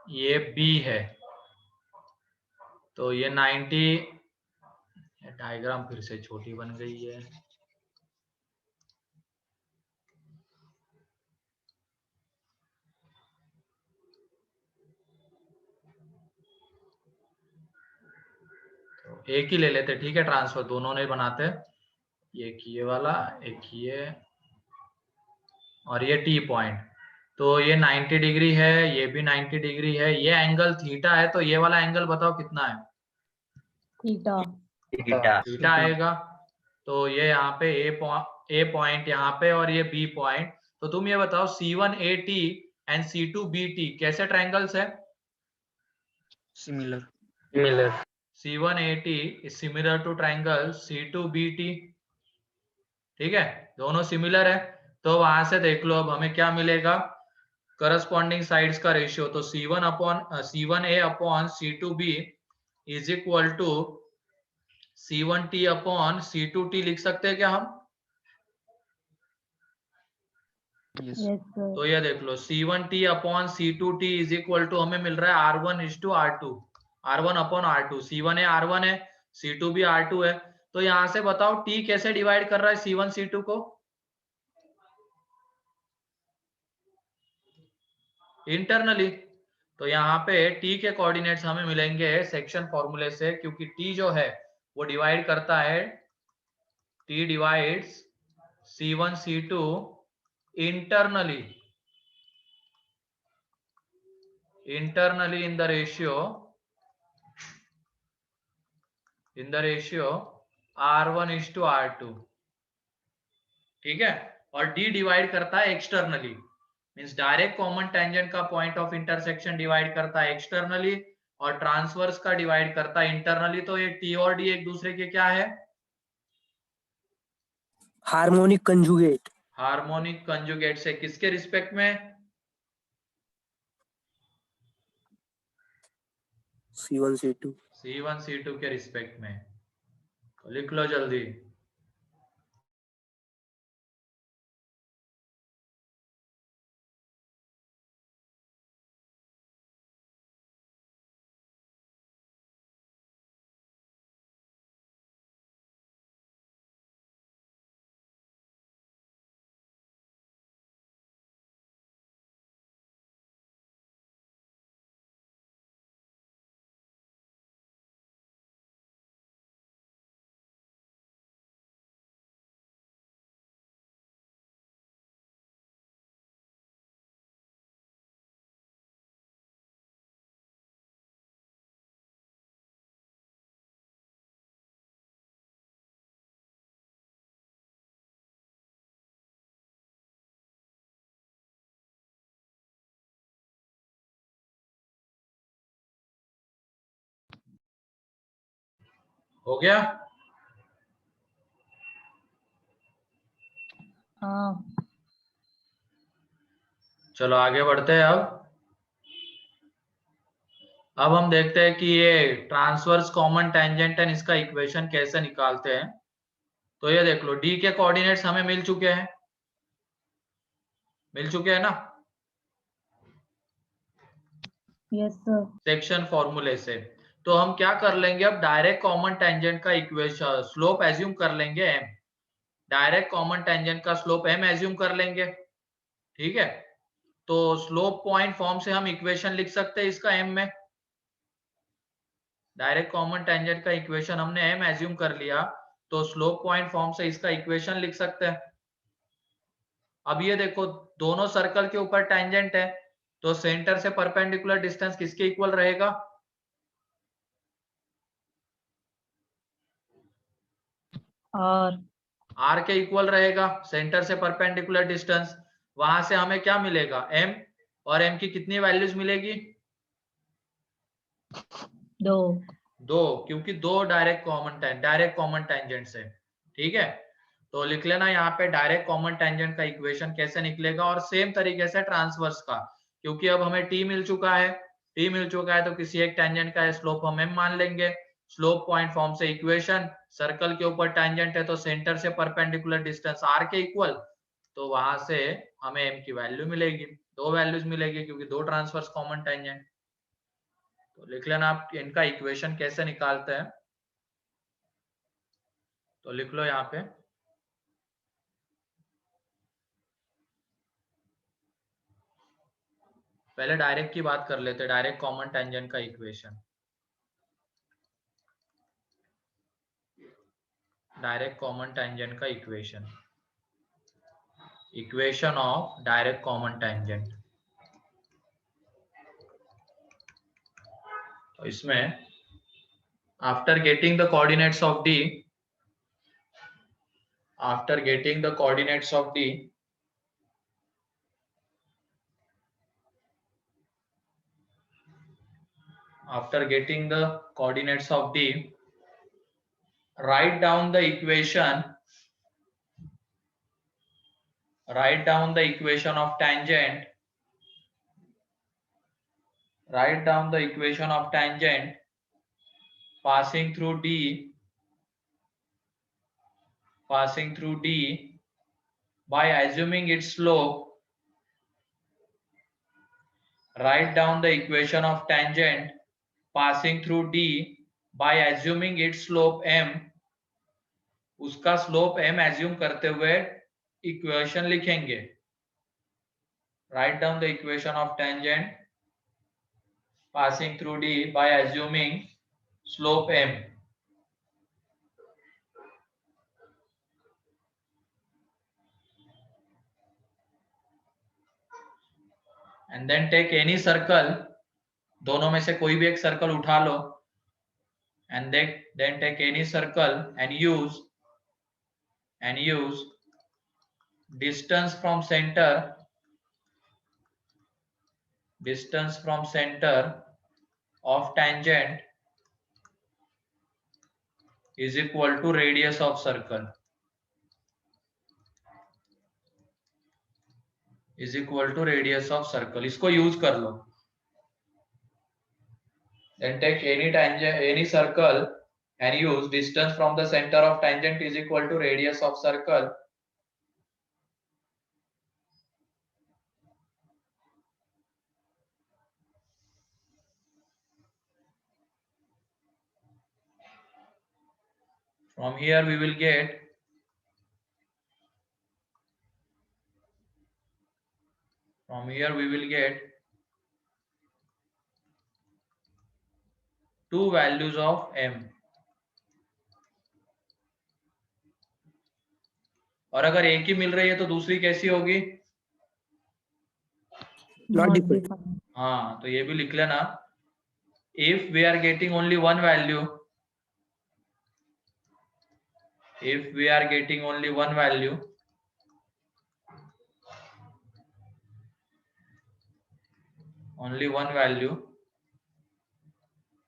ये B है। तो ये 90, डायग्राम फिर से छोटी बन गई है। तो एक ही ले लेते, ठीक है, ट्रांसफर दोनों नहीं बनाते। ये वाला, एक ये, और ये टी पॉइंट। तो ये 90 डिग्री है, ये भी 90 डिग्री है। ये एंगल थीटा है, तो ये वाला एंगल बताओ कितना है? थीटा। थीटा आएगा। तो ये यहाँ पे ए पॉइंट यहाँ पे और ये बी पॉइंट। तो तुम ये बताओ C1AT एंड C2BT कैसे ट्रायंगल्स है? Similar. C1AT is similar to triangle C2BT, ठीक है, दोनों सिमिलर है। तो वहां से देख लो, अब हमें क्या मिलेगा? करस्पॉन्डिंग साइड्स का रेशियो। तो C1A upon C2B is equal to C1T upon C2T लिख सकते हैं क्या हम? Yes. Yes sir. तो ये देख लो, C1T upon C2T is equal to हमें मिल रहा है R1:R2, R1 upon R2। C1A R1 है, C2B R2 है। तो यहां से बताओ T कैसे डिवाइड कर रहा है C1 C2 को? इंटरनली। तो यहाँ पे T के कोऑर्डिनेट्स हमें मिलेंगे सेक्शन फॉर्मूले से, क्योंकि T जो है वो डिवाइड करता है, T divides C1 C2 internally in the ratio R1:R2, ठीक है। और D डिवाइड करता है externally, means direct common tangent का पॉइंट ऑफ इंटरसेक्शन डिवाइड करता है एक्सटर्नली और ट्रांसवर्स का डिवाइड करता है इंटरनली। तो ये T और D एक दूसरे के क्या है? Harmonic conjugate. हार्मोनिक कंजुगेट से किसके रिस्पेक्ट में? C1 C2। C1 C2 के रिस्पेक्ट में। लिख लो जल्दी। हो गया? हाँ। चलो आगे बढ़ते हैं। अब हम देखते हैं कि ये ट्रांसवर्स कॉमन टेंजेंट है, इसका इक्वेशन कैसे निकालते हैं। तो ये देख लो, डी के कोऑर्डिनेट्स हमें मिल चुके हैं ना यस सर। सेक्शन फॉर्मूले से। तो हम क्या कर लेंगे, अब डायरेक्ट कॉमन टेंजेंट का इक्वेशन स्लोप एज्यूम कर लेंगे m। डायरेक्ट कॉमन टेंजेंट का स्लोप m एज्यूम कर लेंगे, ठीक है। तो स्लोप पॉइंट फॉर्म से हम इक्वेशन लिख सकते हैं इसका m में। डायरेक्ट कॉमन टेंजेंट का इक्वेशन हमने m एज्यूम कर लिया, तो स्लोप पॉइंट फॉर्म से इसका इक्वेशन लिख सकते हैं। अब ये देखो, दोनों सर्कल के ऊपर टेंजेंट है, तो सेंटर से परपेंडिकुलर डिस्टेंस किसके इक्वल रहेगा? आर आर के इक्वल रहेगा, सेंटर से परपेंडिकुलर डिस्टेंस, वहां से हमें क्या मिलेगा, एम, और एम की कितनी वैल्यूज मिलेगी, 2 दो, क्योंकि दो डायरेक्ट कॉमन टेंजेंट्स है। ठीक है, तो लिख लेना यहाँ पे डायरेक्ट कॉमन टेंजेंट का इक्वेशन कैसे निकलेगा, और सेम तरीके से ट्रांसवर्स का, क्योंकि अब हमें टी मिल चुका है, तो किसी एक टेंजेंट का स्लोप हम एम मान लेंगे, स्लोप पॉइंट फॉर्म से इक्वेशन, सर्कल के ऊपर टेंजेंट है तो सेंटर से परपेंडिकुलर डिस्टेंस आर के इक्वल, तो वहां से हमें एम की वैल्यू मिलेगी, दो वैल्यूज मिलेगी क्योंकि दो ट्रांसवर्स कॉमन टेंजेंट। तो लिख लेना आप इनका इक्वेशन कैसे निकालते हैं, तो लिख लो यहाँ पे, पहले डायरेक्ट की बात कर लेते हैं, डायरेक्ट कॉमन टेंजेंट का इक्वेशन, डायरेक्ट कॉमन टेंजेंट का equation, equation of direct common tangent. तो इसमें after getting the coordinates of D, after getting the coordinates of D, after getting the coordinates of D, write down the equation, write down the equation of tangent, write down the equation of tangent passing through D, passing through D by assuming its slope, write down the equation of tangent passing through D by assuming its slope m, उसका slope m assume करते हुए equation लिखेंगे, write down the equation of tangent passing through D by assuming slope m, and then take any circle, दोनों में से कोई भी एक सर्कल उठा लो, and then take any circle and use distance from center, distance from center of tangent is equal to radius of circle, is equal to radius of circle, इसको use कर लो। Then take any tangent, any circle and use distance from the center of tangent is equal to radius of circle, from here we will get two values of m, और अगर एक ही मिल रही है तो दूसरी कैसी होगी, नॉट डिफाइंड। हाँ, तो ये भी लिख लेना, if we are getting only one value, if we are getting only one value, only one value,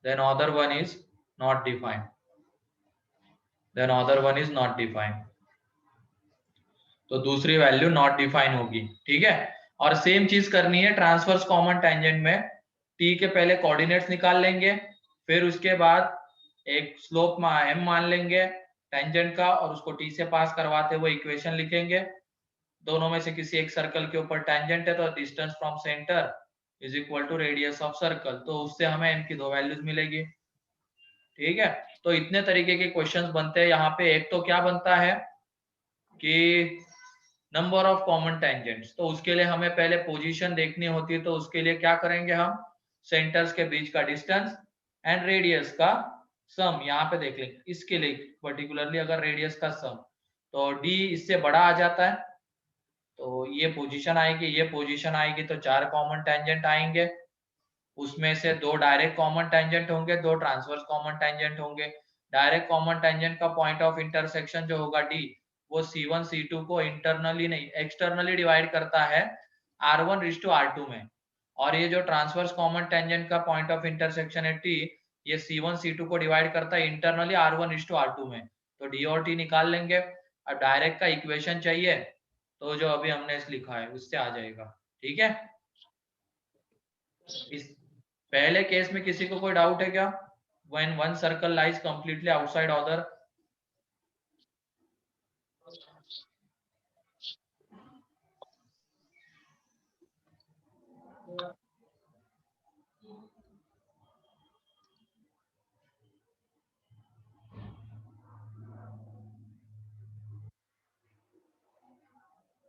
then other one is not defined, then other one is not defined, तो दूसरी value not define होगी। ठीक है, और same चीज करनी है transverse common tangent में, टी के पहले कोऑर्डिनेट्स निकाल लेंगे, फिर उसके बाद एक स्लोप m मान लेंगे टेंजेंट का, और उसको टी से पास करवाते हुए इक्वेशन लिखेंगे, दोनों में से किसी एक सर्कल के ऊपर टेंजेंट है तो distance from centre is equal to radius of circle, तो उससे हमें m की दो वैल्यूज मिलेगी। ठीक है, तो इतने तरीके के क्वेश्चंस बनते हैं यहाँ पे। एक तो क्या बनता है कि नंबर ऑफ कॉमन टेंजेंट्स, तो उसके लिए हमें पहले पोजीशन देखनी होती है, तो उसके लिए क्या करेंगे हम, सेंटर्स के बीच का डिस्टेंस एंड रेडियस का सम यहाँ पे देख लेंगे, इसके लिए पर्टिकुलरली अगर रेडियस का सम, तो डी इससे बड़ा आ जाता है, तो ये पोजीशन आएगी, ये पोजीशन आएगी, तो चार कॉमन टेंजेंट आएंगे, उसमें से दो डायरेक्ट कॉमन टेंजेंट होंगे, दो ट्रांसवर्स कॉमन टेंजेंट होंगे, डायरेक्ट कॉमन टेंजेंट का पॉइंट ऑफ इंटरसेक्शन जो होगा डी, वो C1 C2 को इंटरनली नहीं एक्सटर्नली डिवाइड करता है R1:R2 में, और ये जो ट्रांसवर्स कॉमन टेंजेंट का पॉइंट ऑफ इंटरसेक्शन है T, ये C1 C2 को डिवाइड करता है इंटरनली R1:R2 में। तो D और T निकाल लेंगे। अब डायरेक्ट का इक्वेशन चाहिए तो जो अभी हमने लिखा है उससे आ जाएगा। ठीक है, इस पहले केस में किसी को कोई डाउट है क्या? When one circle lies completely outside other,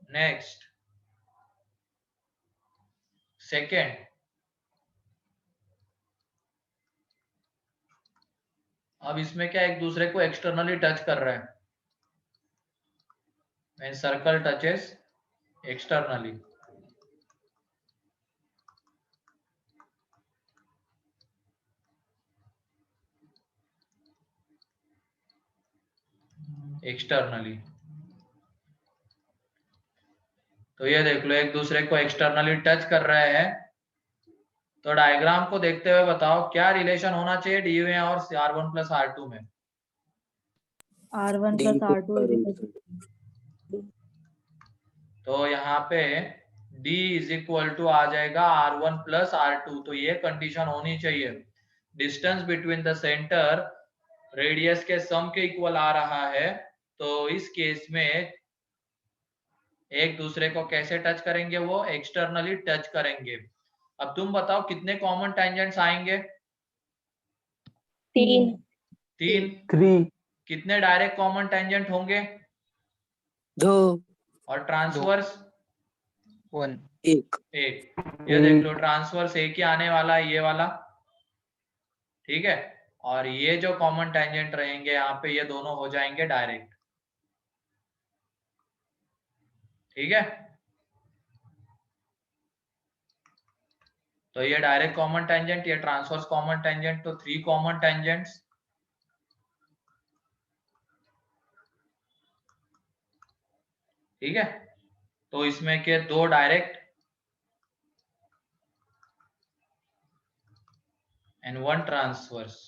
next second, अब इसमें क्या एक दूसरे को एक्सटर्नली टच कर रहा है, when circle touches externally, externally, तो ये देख लो एक दूसरे को एक्सटर्नली टच कर रहे हैं। तो डायग्राम को देखते हुए बताओ क्या रिलेशन होना चाहिए डी में और R1+R2 में? R1+R2 तो यहाँ पे D आ जाएगा R1+R2, तो ये कंडीशन होनी चाहिए। Distance between the centre radius के सम के इक्वल आ रहा है, तो इस केस में एक दूसरे को कैसे टच करेंगे? वो एक्सटर्नली टच करेंगे। अब तुम बताओ कितने कॉमन टेंजेंट्स आएंगे? 3। 3 कितने डायरेक्ट कॉमन टेंजेंट होंगे? 2 और ट्रांसवर्स 1 1 1। ये देख लो ट्रांसवर्स एक ही आने वाला है, ये वाला। ठीक है, और ये जो कॉमन टेंजेंट रहेंगे यहाँ पे ये दोनों हो जाएंगे डायरेक्ट। ठीक है, तो ये डायरेक्ट कॉमन टेंजेंट, ये ट्रांसवर्स कॉमन टेंजेंट, तो 3 कॉमन टेंजेंट्स। ठीक है, तो इसमें के 2 डायरेक्ट एंड 1 ट्रांसवर्स।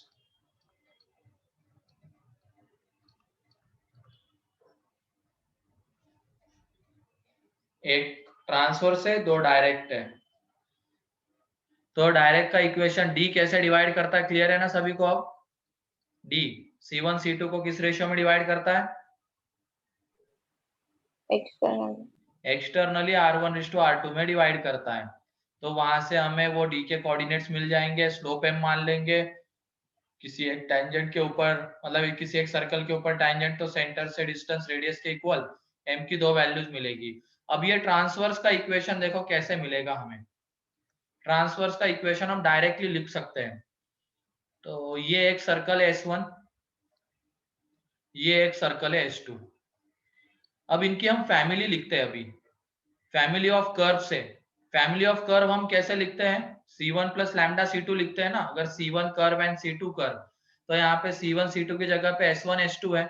एक ट्रांसवर्स है, 2 डायरेक्ट है। तो डायरेक्ट का इक्वेशन डी कैसे डिवाइड करता है, क्लियर है ना सभी को? अब डी C1 C2 को किस रेशियो में डिवाइड करता है? एक्सटर्नली R1:R2 में डिवाइड करता है। तो वहां से हमें वो डी के कोऑर्डिनेट्स मिल जाएंगे, स्लोप m मान लेंगे किसी एक टेंजेंट के ऊपर, मतलब किसी एक सर्कल के ऊपर टेंजेंट, तो सेंटर से डिस्टेंस रेडियस के इक्वल m की 2 वैल्यूज मिलेगी। अब ये ट्रांसवर्स का इक्वेशन देखो कैसे मिलेगा हमें। ट्रांसवर्स का इक्वेशन हम डायरेक्टली लिख सकते हैं। तो ये एक सर्कल है S1, ये एक सर्कल है S2। अब इनकी हम फैमिली लिखते हैं अभी, फैमिली ऑफ कर्व से। फैमिली ऑफ कर्व हम कैसे लिखते हैं? C1 + लैम्डा C2 लिखते हैं ना। अगर C1 curve and C2 curve, तो यहाँ पे C1 C2 की जगह पे S1 S2 है।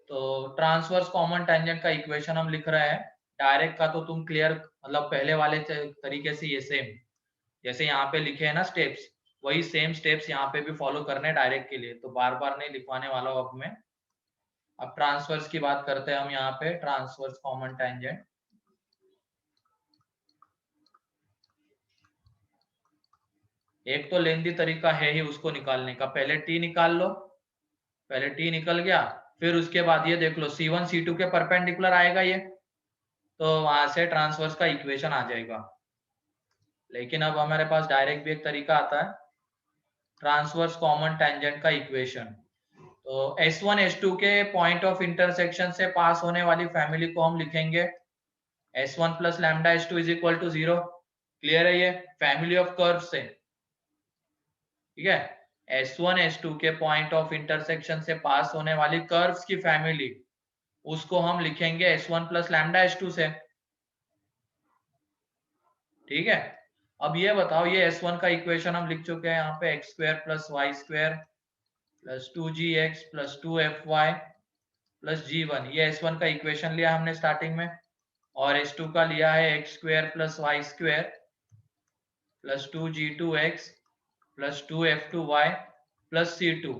तो ट्रांसवर्स कॉमन टेंजेंट का इक्वेशन हम लिख रहे हैं। डायरेक्ट का तो तुम क्लियर, मतलब पहले वाले तरीके से ये सेम जैसे यहाँ पे लिखे हैं ना स्टेप्स, वही सेम स्टेप्स यहाँ पे भी फॉलो करने डायरेक्ट के लिए, तो बार बार नहीं लिखवाने वाला हूँ अब मैं। अब ट्रांसवर्स की बात करते हैं हम यहाँ पे, ट्रांसवर्स कॉमन टेंजेंट। एक तो लेंदी तरीका है ही उसको निकालने का, पहले टी निकाल लो। पहले टी निकल गया, फिर उसके बाद ये देख लो C1 C2 के परपेंडिकुलर आएगा ये, तो वहां से ट्रांसवर्स का इक्वेशन आ जाएगा। लेकिन अब हमारे पास डायरेक्ट भी एक तरीका आता है, ट्रांसवर्स कॉमन टेंजेंट का इक्वेशन। तो S1 S2 के पॉइंट ऑफ इंटरसेक्शन से पास होने वाली फैमिली को हम लिखेंगे S1 + लैम्डा S2 = 0। क्लियर है ये फैमिली ऑफ कर्व से? ठीक है, S1 S2 के पॉइंट ऑफ इंटरसेक्शन से पास होने वाली कर्व्स की फैमिली, उसको हम लिखेंगे S1 + लैम्डा S2 से। ठीक है, अब ये बताओ, ये S1 का इक्वेशन हम लिख चुके हैं यहाँ पे, x² + y² plus 2gx plus 2fy plus g1, ये s1 का इक्वेशन लिया हमने स्टार्टिंग में, और s2 का लिया है x square plus y square plus 2g2x plus 2f2y plus c2।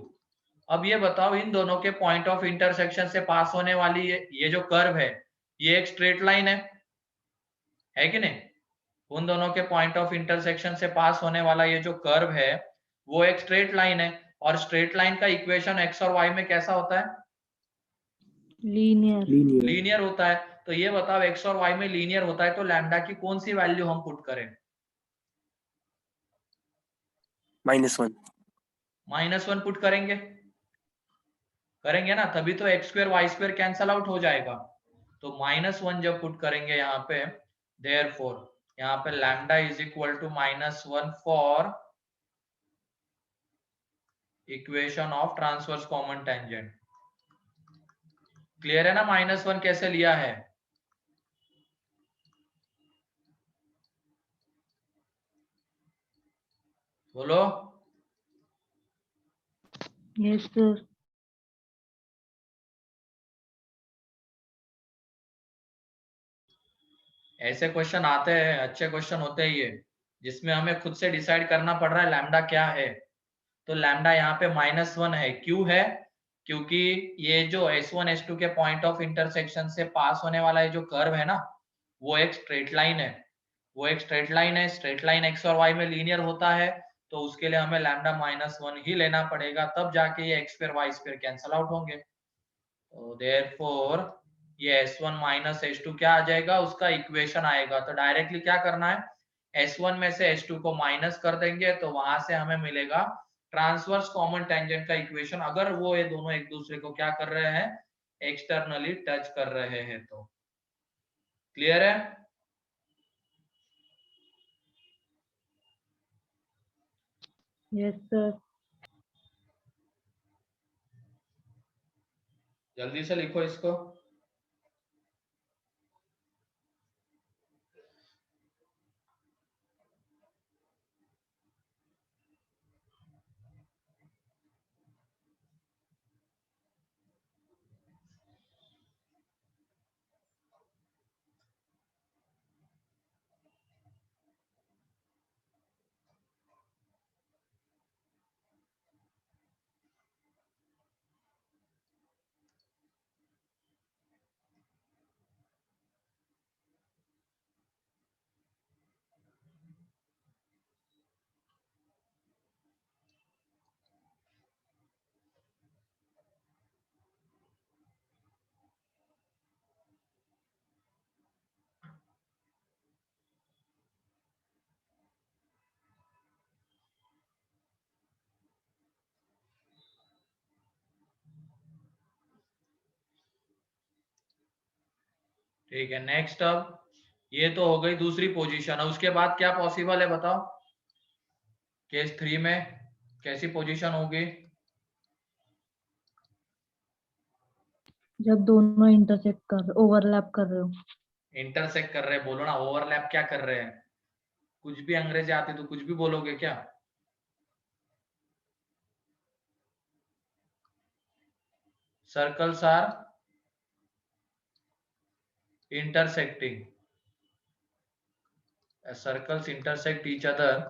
अब ये बताओ इन दोनों के पॉइंट ऑफ इंटरसेक्शन से पास होने वाली ये जो कर्व है, ये एक स्ट्रेट लाइन है कि नहीं? उन दोनों के पॉइंट ऑफ इंटरसेक्शन से पास होने वाला ये जो कर्व है वो एक स्ट्रेट लाइन है, और स्ट्रेट लाइन का इक्वेशन x और y में कैसा होता है? लीनियर होता है। तो ये बताओ x और y में लीनियर होता है तो लैम्डा की कौन सी वैल्यू हम पुट करें? -1 पुट करेंगे ना, तभी तो x square y square cancel out हो जाएगा। तो -1 जब पुट करेंगे यहाँ पे, देयरफॉर यहाँ पे lambda is equal to -1 for equation of transverse common tangent. Clear है ना -1 कैसे लिया है? बोलो। Yes sir. ऐसे क्वेश्चन आते हैं, अच्छे क्वेश्चन होते हैं ये, जिसमें हमें खुद से डिसाइड करना पड़ रहा है लैम्डा क्या है। तो लैम्डा यहाँ पे -1 है, क्यों है? क्योंकि ये जो S1 S2 के पॉइंट ऑफ इंटरसेक्शन से पास होने वाला ये जो कर्व है ना, वो एक स्ट्रेट लाइन है। स्ट्रेट लाइन x और y में लीनियर होता है, तो उसके लिए हमें लैम्डा -1 ही लेना पड़ेगा, तब जाके ये x square y square cancel out होंगे। तो देयरफॉर ये S1 माइनस S2 क्या आ जाएगा? उसका इक्वेशन आएगा। तो डायरेक्टली क्या करना है, S1 में से S2 को माइनस कर देंगे, तो वहां से हमें मिलेगा ट्रांसवर्स कॉमन टेंजेंट का इक्वेशन, अगर वो ये दोनों एक दूसरे को क्या कर रहे हैं, एक्सटर्नली टच कर रहे हैं। तो क्लियर है? Yes sir. जल्दी से लिखो इसको। ठीक है, नेक्स्ट। अब ये तो हो गई दूसरी पोजीशन, उसके बाद क्या पॉसिबल है बताओ? केस 3 में कैसी पोजीशन होगी? जब दोनों ओवरलैप कर रहे हो। इंटरसेक्ट कर रहे, बोलो ना। ओवरलैप क्या कर रहे हैं? कुछ भी अंग्रेजी आती तो कुछ भी बोलोगे क्या? Circles are intersecting, as circles intersect each other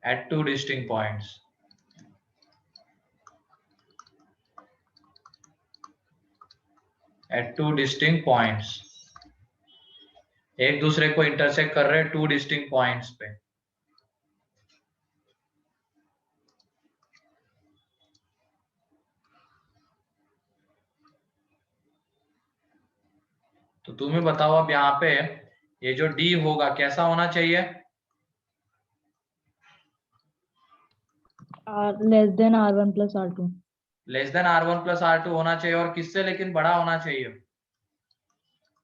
at two distinct points. एक दूसरे को इंटरसेक्ट कर रहे हैं टू डिस्टिंक्ट पॉइंट्स पे। तो तुम्हें बताओ अब यहाँ पे ये जो D होगा कैसा होना चाहिए? Less than R1 plus R2। Less than R1 plus R2 होना चाहिए, और किससे लेकिन बड़ा होना चाहिए?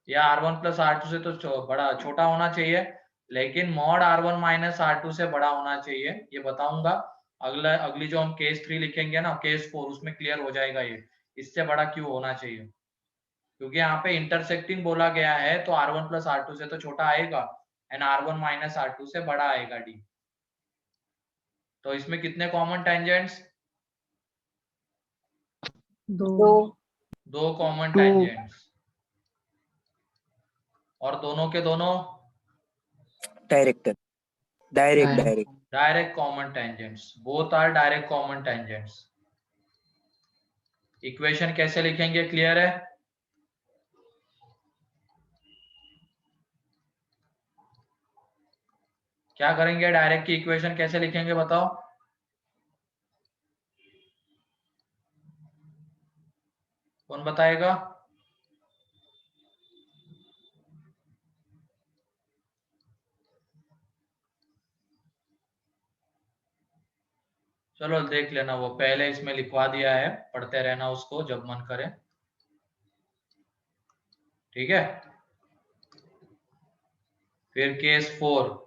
या R1 प्लस R2 से तो बड़ा छोटा होना चाहिए, लेकिन मॉड R1 माइनस R2 से बड़ा होना चाहिए। ये बताऊंगा अगली जो हम केस 3 लिखेंगे ना, केस 4, उसमें क्लियर हो जाएगा ये इससे बड़ा क्यों होना चाहिए। क्योंकि यहाँ पे इंटरसेक्टिंग बोला गया है तो R1 प्लस R2 से तो छोटा आएगा एंड R1 माइनस R2 से बड़ा आएगा D। तो इसमें कितने कॉमन टेंजेंट्स? दो कॉमन टेंजेंट्स, और दोनों के दोनों direct direct common tangents, both are direct common tangents. Equation कैसे लिखेंगे, क्लियर है? क्या करेंगे, डायरेक्ट की इक्वेशन कैसे लिखेंगे बताओ? कौन बताएगा? चलो देख लेना, वो पहले इसमें लिखवा दिया है, पढ़ते रहना उसको जब मन करे, ठीक है। फिर case 4,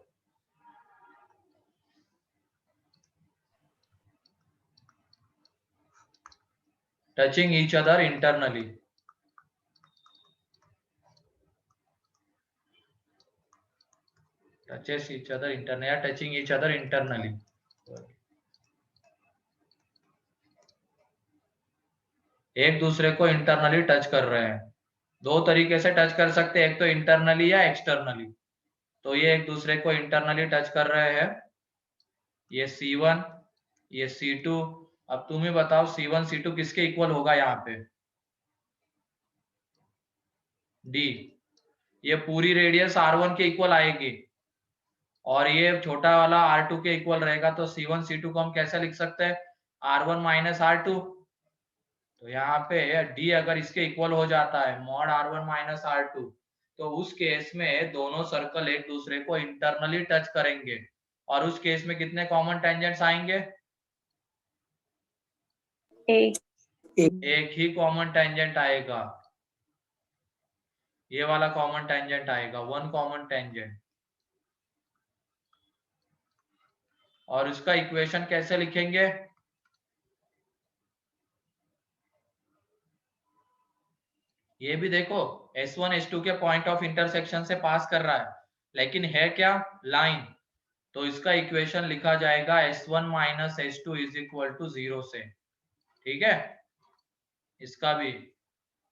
touching each other internally. Touches each other internally या टचिंग ईच अदर इंटरनली। एक दूसरे को इंटरनली टच कर रहे हैं। दो तरीके से टच कर सकते हैं, एक तो इंटरनली या एक्सटर्नली। तो ये एक दूसरे को इंटरनली टच कर रहे हैं, ये C1 ये C2। अब तुम ही बताओ C1 C2 किसके इक्वल होगा यहाँ पे? D। ये पूरी रेडियस R1 के इक्वल आएगी और ये छोटा वाला R2 के इक्वल रहेगा। तो C1 C2 को हम कैसे लिख सकते हैं? R1 minus R2। तो यहाँ पे D अगर इसके इक्वल हो जाता है मॉड R1 माइनस R2, तो उस केस में दोनों सर्कल एक दूसरे को इंटरनली टच करेंगे और उस केस में कितने कॉमन टेंजेंट्स आएंगे? एक ही कॉमन टेंजेंट आएगा, ये वाला कॉमन टेंजेंट आएगा, वन कॉमन टेंजेंट। और इसका इक्वेशन कैसे लिखेंगे? ये भी देखो S1 S2 के पॉइंट ऑफ इंटरसेक्शन से पास कर रहा है, लेकिन है क्या? लाइन। तो इसका इक्वेशन लिखा जाएगा S1 minus S2 is equal to 0 से, ठीक है। इसका भी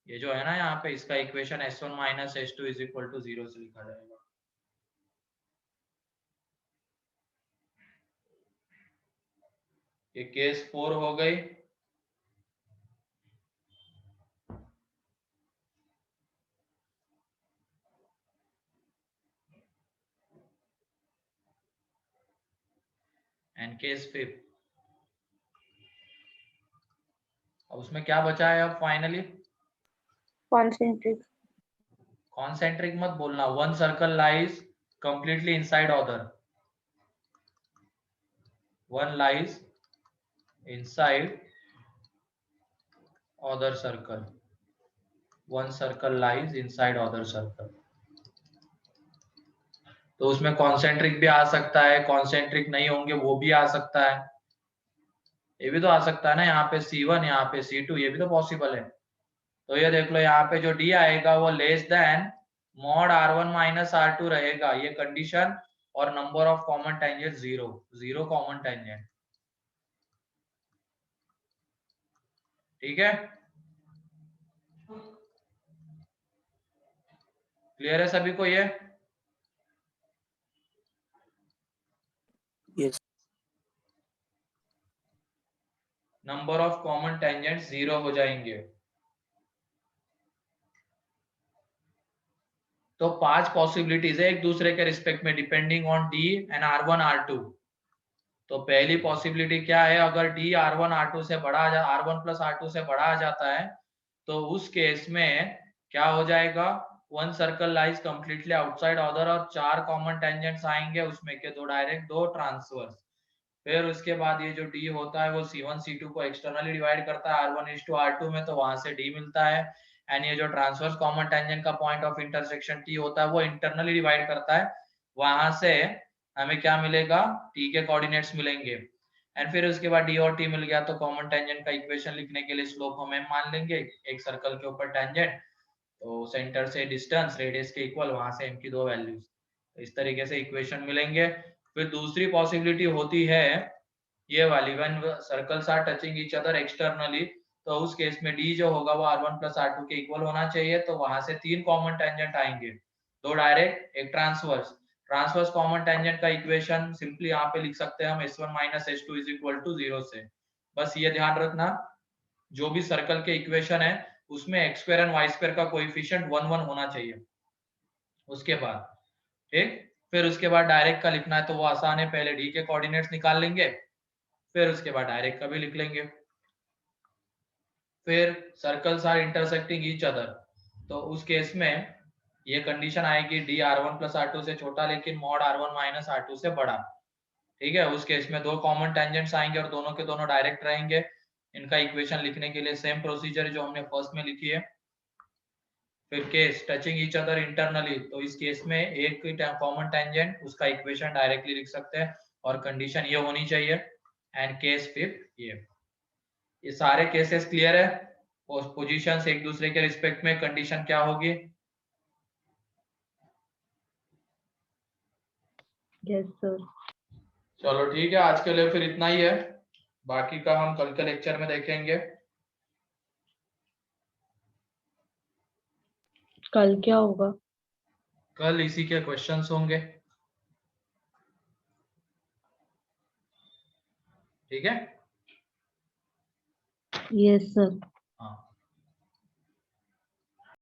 ये जो है ना यहाँ पे, इसका equation S1 minus S2 is equal to 0 से लिखा जाएगा। ये केस 4 हो गई। And case 5। अब उसमें क्या बचा है अब फाइनली? कॉन्सेंट्रिक मत बोलना, one circle lies completely inside other. One lies inside other circle, one circle lies inside other circle। तो उसमें कॉन्सेंट्रिक भी आ सकता है, कॉन्सेंट्रिक नहीं होंगे वो भी आ सकता है, ये भी तो आ सकता है ना। यहाँ पे C1 यहाँ पे C2, ये भी तो पॉसिबल है। तो ये देख लो यहाँ पे जो D आएगा वो less than mod R1 minus R2 रहेगा, ये कंडीशन। और number of common tangent 0 common tangent, ठीक है। क्लियर है सभी को ये? Yes. Number of common tangent 0 हो जाएंगे। तो 5 पॉसिबिलिटीज है एक दूसरे के रिस्पेक्ट में depending on D and R1 R2। तो पहली पॉसिबिलिटी क्या है, अगर D R1 R2 से बड़ा R1 प्लस R2 से बड़ा आ जाता है तो उस केस में क्या हो जाएगा? One circle lies completely outside other, और 4 कॉमन टेंजेंट्स आएंगे उसमें के, 2 डायरेक्ट 2 ट्रांसवर्स। फिर उसके बाद ये जो D होता है वो C1 C2 को एक्सटर्नली डिवाइड करता है R1 R2 में, तो वहां से D मिलता है। एंड ये जो ट्रांसवर्स कॉमन टेंजेंट का पॉइंट ऑफ इंटरसेक्शन T होता है वो इंटरनली डिवाइड करता है, वहां से हमें क्या मिलेगा? T के कोऑर्डिनेट्स मिलेंगे। एंड फिर उसके बाद D और T मिल गया तो कॉमन टेंजेंट का इक्वेशन लिखने के लिए स्लोप हम m मान लेंगे, एक सर्कल के ऊपर टेंजेंट। तो सेंटर से डिस्टेंस रेडियस के इक्वल, वहां से m की 2 वैल्यूज, इस तरीके से इक्वेशन मिलेंगे। फिर दूसरी पॉसिबिलिटी होती है ये वाली, when circles are touching each other externally, तो उस केस में d जो होगा वो r1 प्लस r2 के इक्वल होना चाहिए। तो वहां से 3 कॉमन टेंजेंट आएंगे, 2 डायरेक्ट, एक ट्रांसवर्स। ट्रांसवर्स कॉमन टेंजेंट का इक्वेशन सिंपली यहाँ पे लिख सकते हैं हम s1 minus h2 is equal to 0 से। बस ये ध्यान रखना, जो भी सर्कल के इक्वेशन है उसमें x square and y square का कोएफिशिएंट 1 1 होना चाहिए। उसके बाद ठीक, फिर उसके बाद डायरेक्ट का लिखना है तो वो आसान है, पहले d के कोऑर्डिनेट्स निकाल लेंगे, फिर उसके बाद डायरेक्ट का भी लिख लेंगे। फिर circles are intersecting each other, तो उस केस में ये कंडीशन आएगी d r1 प्लस r2 से छोटा लेकिन मॉड r1 माइनस r2 से बड़ा। ठीक है, उस केस में 2 कॉमन टेंजेंट्स आएंगे और दोनों के दोनों डायरेक्ट रहेंगे। इनका इक्वेशन लिखने के लिए सेम प्रोसीजर जो हमने फर्स्ट में लिखी है। फिर case touching each other internally, तो इस केस में एक कॉमन टेंजेंट, उसका इक्वेशन डायरेक्टली लिख सकते हैं और कंडीशन ये होनी चाहिए। एंड केस फिफ्थ ये सारे केसेस क्लियर है। और पोजीशंस एक दूसरे के रिस्पेक्ट में कंडीशन क्या होगी? Yes sir. चलो ठीक है, आज के लिए फिर इतना ही है, बाकी का हम कल के लेक्चर में देखेंगे। कल क्या होगा? कल इसी के क्वेश्चंस होंगे। ठीक है। Yes sir.